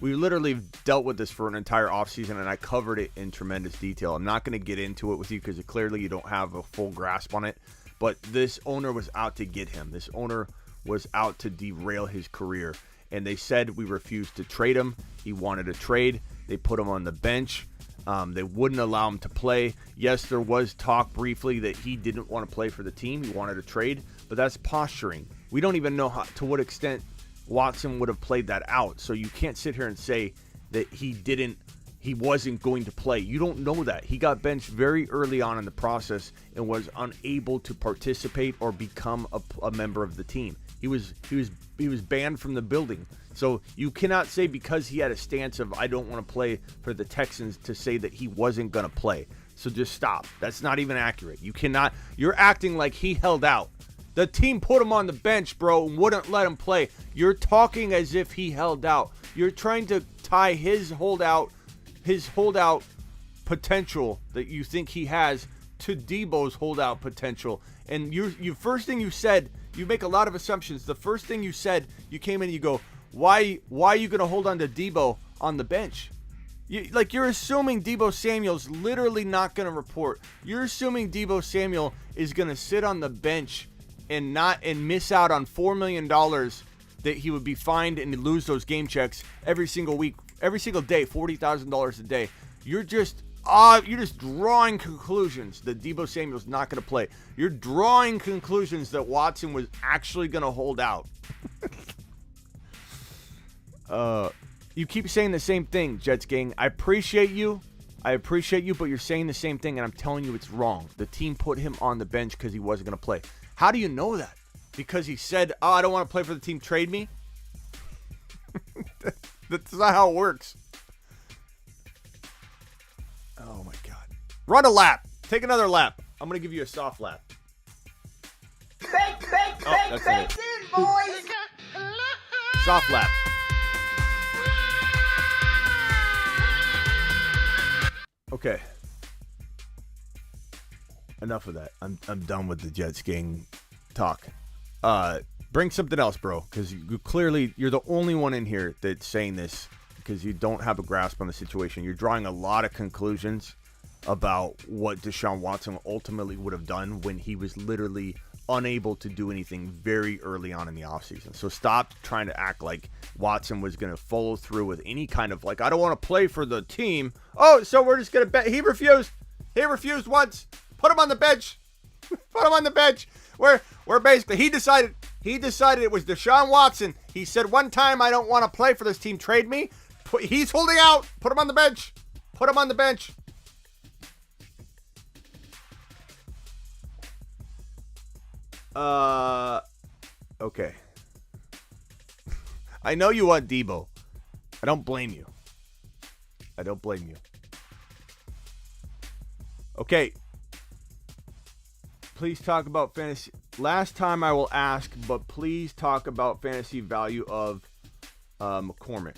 literally dealt with this for an entire offseason, and I covered it in tremendous detail. I'm not going to get into it with you because clearly you don't have a full grasp on it, but this owner was out to get him. This owner was out to derail his career, and they said we refused to trade him. He wanted a trade. They put him on the bench. They wouldn't allow him to play. Yes, there was talk briefly that he didn't want to play for the team. He wanted a trade, but that's posturing. We don't even know to what extent Watson would have played that out. So you can't sit here and say that he wasn't going to play. You don't know that. He got benched very early on in the process and was unable to participate or become a member of the team. He was banned from the building. So you cannot say because he had a stance of I don't want to play for the Texans to say that he wasn't going to play. So just stop. That's not even accurate. You cannot. You're acting like he held out. The team put him on the bench, bro, and wouldn't let him play. You're talking as if he held out. You're trying to tie his holdout potential that you think he has to Deebo's holdout potential. And you first thing you said, you make a lot of assumptions. The first thing you said, you came in and you go, why are you going to hold on to Deebo on the bench? You're assuming Deebo Samuel's literally not going to report. You're assuming Deebo Samuel is going to sit on the bench and miss out on $4 million that he would be fined and lose those game checks every single week, every single day, $40,000 a day. You're just drawing conclusions that Deebo Samuel's not going to play. You're drawing conclusions that Watson was actually going to hold out. You keep saying the same thing, Jets gang. I appreciate you, but you're saying the same thing, and I'm telling you it's wrong. The team put him on the bench because he wasn't going to play. How do you know that? Because he said, I don't want to play for the team, trade me? That's not how it works. Oh, my God. Run a lap. Take another lap. I'm going to give you a soft lap. That's it. Boys. Soft lap. Okay. Enough of that. I'm done with the Jets gang talk. Bring something else, bro, because you're the only one in here that's saying this because you don't have a grasp on the situation. You're drawing a lot of conclusions about what Deshaun Watson ultimately would have done when he was literally unable to do anything very early on in the offseason. So stop trying to act like Watson was going to follow through with any kind of I don't want to play for the team. Oh, so we're just going to bet. He refused. He refused once. Put him on the bench. Put him on the bench. Where basically he decided it was Deshaun Watson. He said one time, I don't want to play for this team. Trade me. He's holding out. Put him on the bench. Put him on the bench. Okay. I know you want Deebo. I don't blame you. Okay. Please talk about fantasy. Last time I will ask, but please talk about fantasy value of McCormick.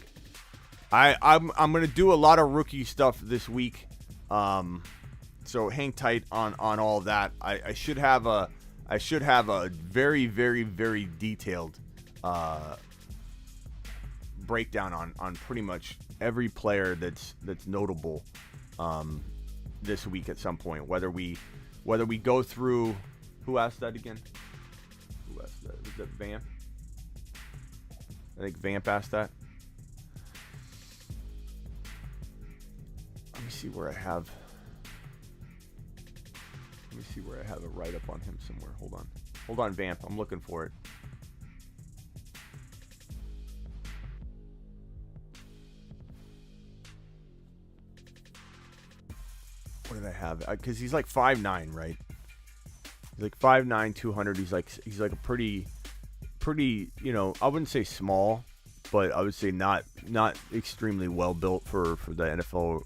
I'm going to do a lot of rookie stuff this week. So hang tight on all of that. I should have a very, very, very detailed breakdown on pretty much every player that's notable this week at some point. Whether we go through, who asked that again? Who asked that? Was that Vamp? I think Vamp asked that. Let me see where I have a write-up on him somewhere. Hold on, Vamp. I'm looking for it. What did I have? Because he's like 5'9", right? He's like 5'9", 200. He's like a pretty, I wouldn't say small, but I would say not extremely well built for the NFL,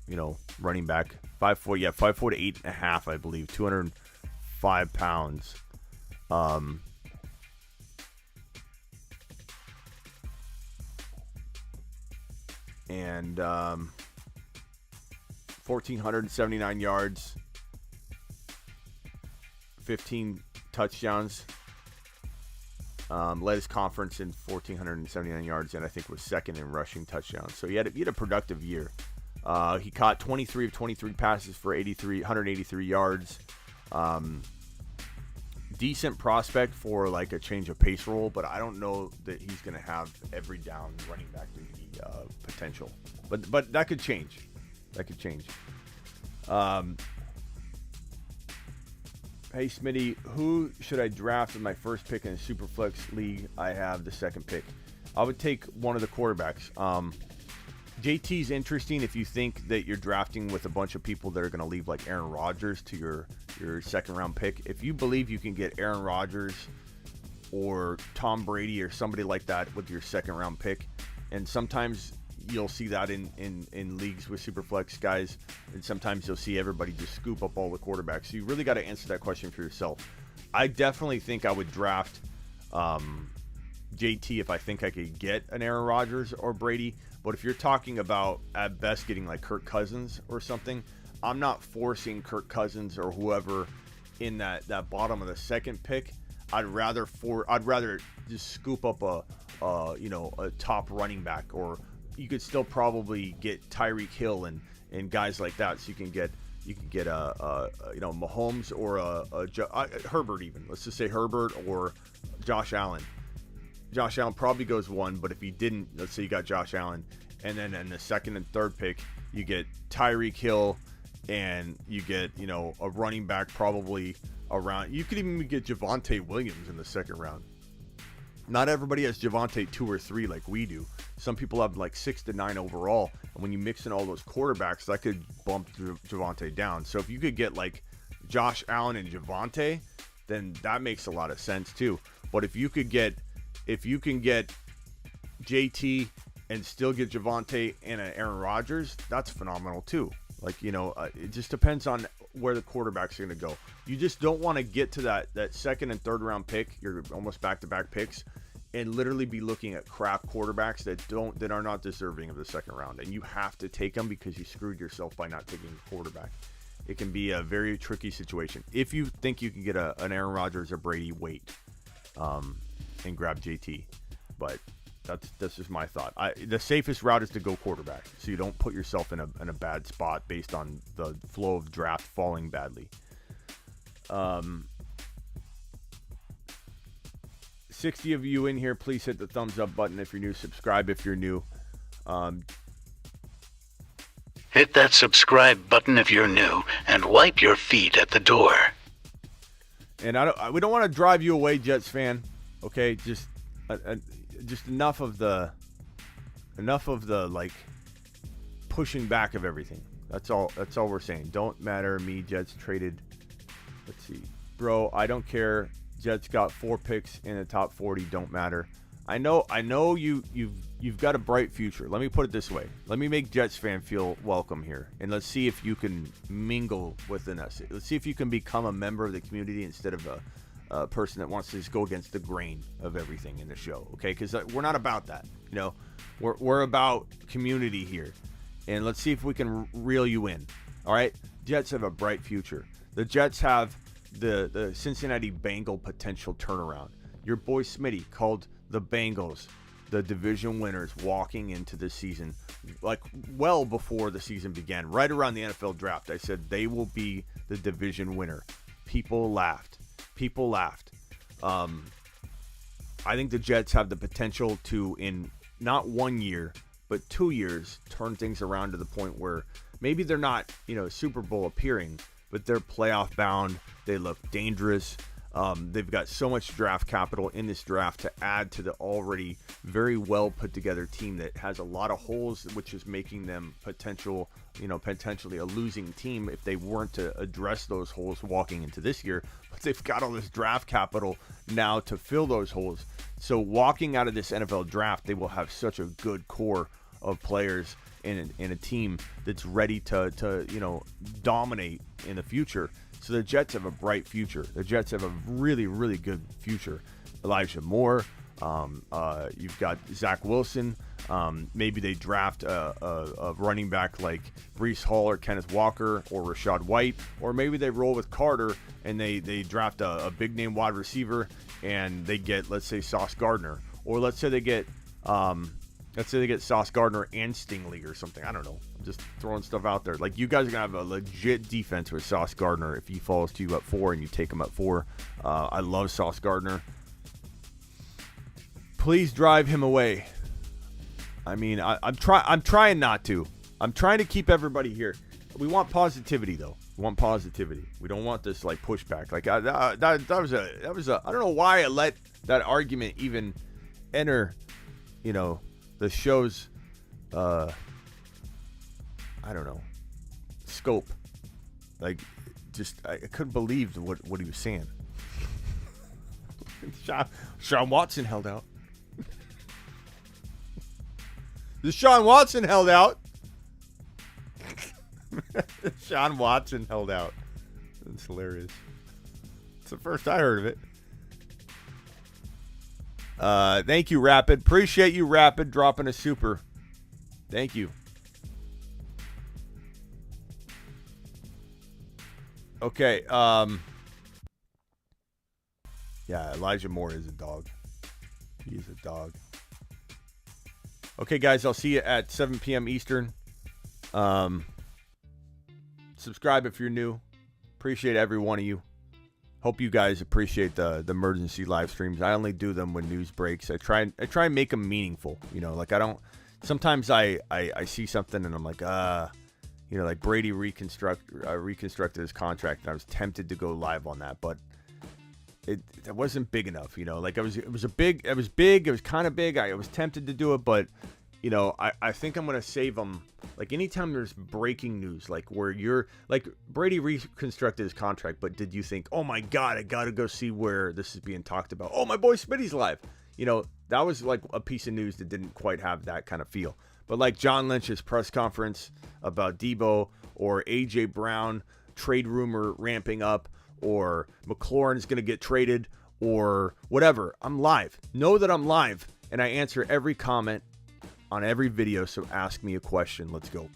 running back. 5'4", yeah, 5'4" to 8.5, I believe. 205 pounds. And 1,479 yards, 15 touchdowns. Led his conference in 1,479 yards, and I think was second in rushing touchdowns. So he had a productive year. He caught 23 of 23 passes for 183 yards. Decent prospect for like a change of pace role, but I don't know that he's going to have every down running back potential. But that could change. Hey, Smitty, who should I draft with my first pick in a Superflex league? I have the second pick. I would take one of the quarterbacks. JT's interesting if you think that you're drafting with a bunch of people that are going to leave like Aaron Rodgers to your second round pick. If you believe you can get Aaron Rodgers or Tom Brady or somebody like that with your second round pick, and sometimes you'll see that in leagues with Superflex guys, and sometimes you'll see everybody just scoop up all the quarterbacks. So you really got to answer that question for yourself. I definitely think I would draft JT if I think I could get an Aaron Rodgers or Brady. But if you're talking about at best getting like Kirk Cousins or something, I'm not forcing Kirk Cousins or whoever in that bottom of the second pick. I'd rather just scoop up a top running back, or you could still probably get Tyreek Hill and guys like that. So you can get Mahomes or Herbert even. Let's just say Herbert or Josh Allen. Josh Allen probably goes one, but if he didn't, let's say you got Josh Allen, and then in the second and third pick you get Tyreek Hill, and you get a running back probably around. You could even get Javonte Williams in the second round. Not everybody has Javonte 2 or 3 like we do. Some people have like 6 to 9 overall, and when you mix in all those quarterbacks, that could bump Javonte down. So if you could get like Josh Allen and Javonte, then that makes a lot of sense too. But if you can get JT and still get Javonte and an Aaron Rodgers, that's phenomenal too. Like, it just depends on where the quarterbacks are going to go. You just don't want to get to that second and third round pick. You're almost back-to-back picks, and literally be looking at crap quarterbacks that are not deserving of the second round. And you have to take them because you screwed yourself by not taking a quarterback. It can be a very tricky situation. If you think you can get an Aaron Rodgers or Brady, wait, and grab JT. But that's just my thought. The safest route is to go quarterback, so you don't put yourself in a bad spot based on the flow of draft falling badly. 60 of you in here, please hit the thumbs up button if you're new. Subscribe if you're new. Hit that subscribe button if you're new, and wipe your feet at the door. And we don't want to drive you away, Jets fan. Okay, just enough of the like pushing back of everything. That's all we're saying. Don't matter. Me, Jets traded. Let's see, bro. I don't care. Jets got 4 picks in the top 40. Don't matter. I know you've got a bright future. Let me put it this way. Let me make Jets fan feel welcome here, and let's see if you can mingle within us. Let's see if you can become a member of the community instead of a person that wants to just go against the grain of everything in the show. Okay, because we're not about that. We're about community here, and let's see if we can reel you in. All right, Jets have a bright future. The Jets have the Cincinnati Bengal potential turnaround. Your boy Smitty called the Bengals the division winners walking into the season, like well before the season began, right around the NFL draft. I said they will be the division winner. People laughed. I think the Jets have the potential to, in not 1 year, but 2 years, turn things around to the point where maybe they're not, Super Bowl appearing, but they're playoff bound. They look dangerous. They've got so much draft capital in this draft to add to the already very well put together team that has a lot of holes, which is making them potentially a losing team if they weren't to address those holes walking into this year. But they've got all this draft capital now to fill those holes. So walking out of this NFL draft, they will have such a good core of players in a team that's ready to dominate in the future. So the Jets have a bright future. The Jets have a really, really good future. Elijah Moore. You've got Zach Wilson. Maybe they draft a running back like Breece Hall or Kenneth Walker or Rachaad White. Or maybe they roll with Carter and they draft a big-name wide receiver and they get, let's say, Sauce Gardner. Or let's say they get Sauce Gardner and Stingley or something. I don't know. I'm just throwing stuff out there. Like, you guys are going to have a legit defense with Sauce Gardner if he falls to you at 4 and you take him at 4. I love Sauce Gardner. Please drive him away. I mean, I'm trying not to. I'm trying to keep everybody here. We want positivity, though. We want positivity. We don't want this, like, pushback. Like, that was a I don't know why I let that argument even enter, the show's, I don't know, scope. Like, just, I couldn't believe what he was saying. Deshaun Watson held out. Deshaun Watson held out. Deshaun Watson held out. That's hilarious. It's the first I heard of it. Thank you, Rapid. Appreciate you, Rapid, dropping a super. Thank you. Okay. Yeah, Elijah Moore is a dog. He is a dog. Okay, guys, I'll see you at 7 p.m. Eastern. Subscribe if you're new. Appreciate every one of you. Hope you guys appreciate the emergency live streams. I only do them when news breaks. I try and make them meaningful. You know, like I don't. Sometimes I see something and I'm like, you know, like Brady reconstructed his contract, and I was tempted to go live on that, but it wasn't big enough. You know, like it was big. It was kind of big. I was tempted to do it, but you know, I think I'm gonna save them. Like anytime there's breaking news, like where you're like Brady reconstructed his contract, but did you think, oh my God, I gotta go see where this is being talked about? Oh, my boy Smitty's live. You know, that was like a piece of news that didn't quite have that kind of feel. But like John Lynch's press conference about Debo, or A.J. Brown trade rumor ramping up, or McLaurin's going to get traded, or whatever. I'm live. Know that I'm live, and I answer every comment on every video, so ask me a question. Let's go.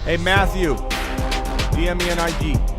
Hey, Matthew, DM me on IG.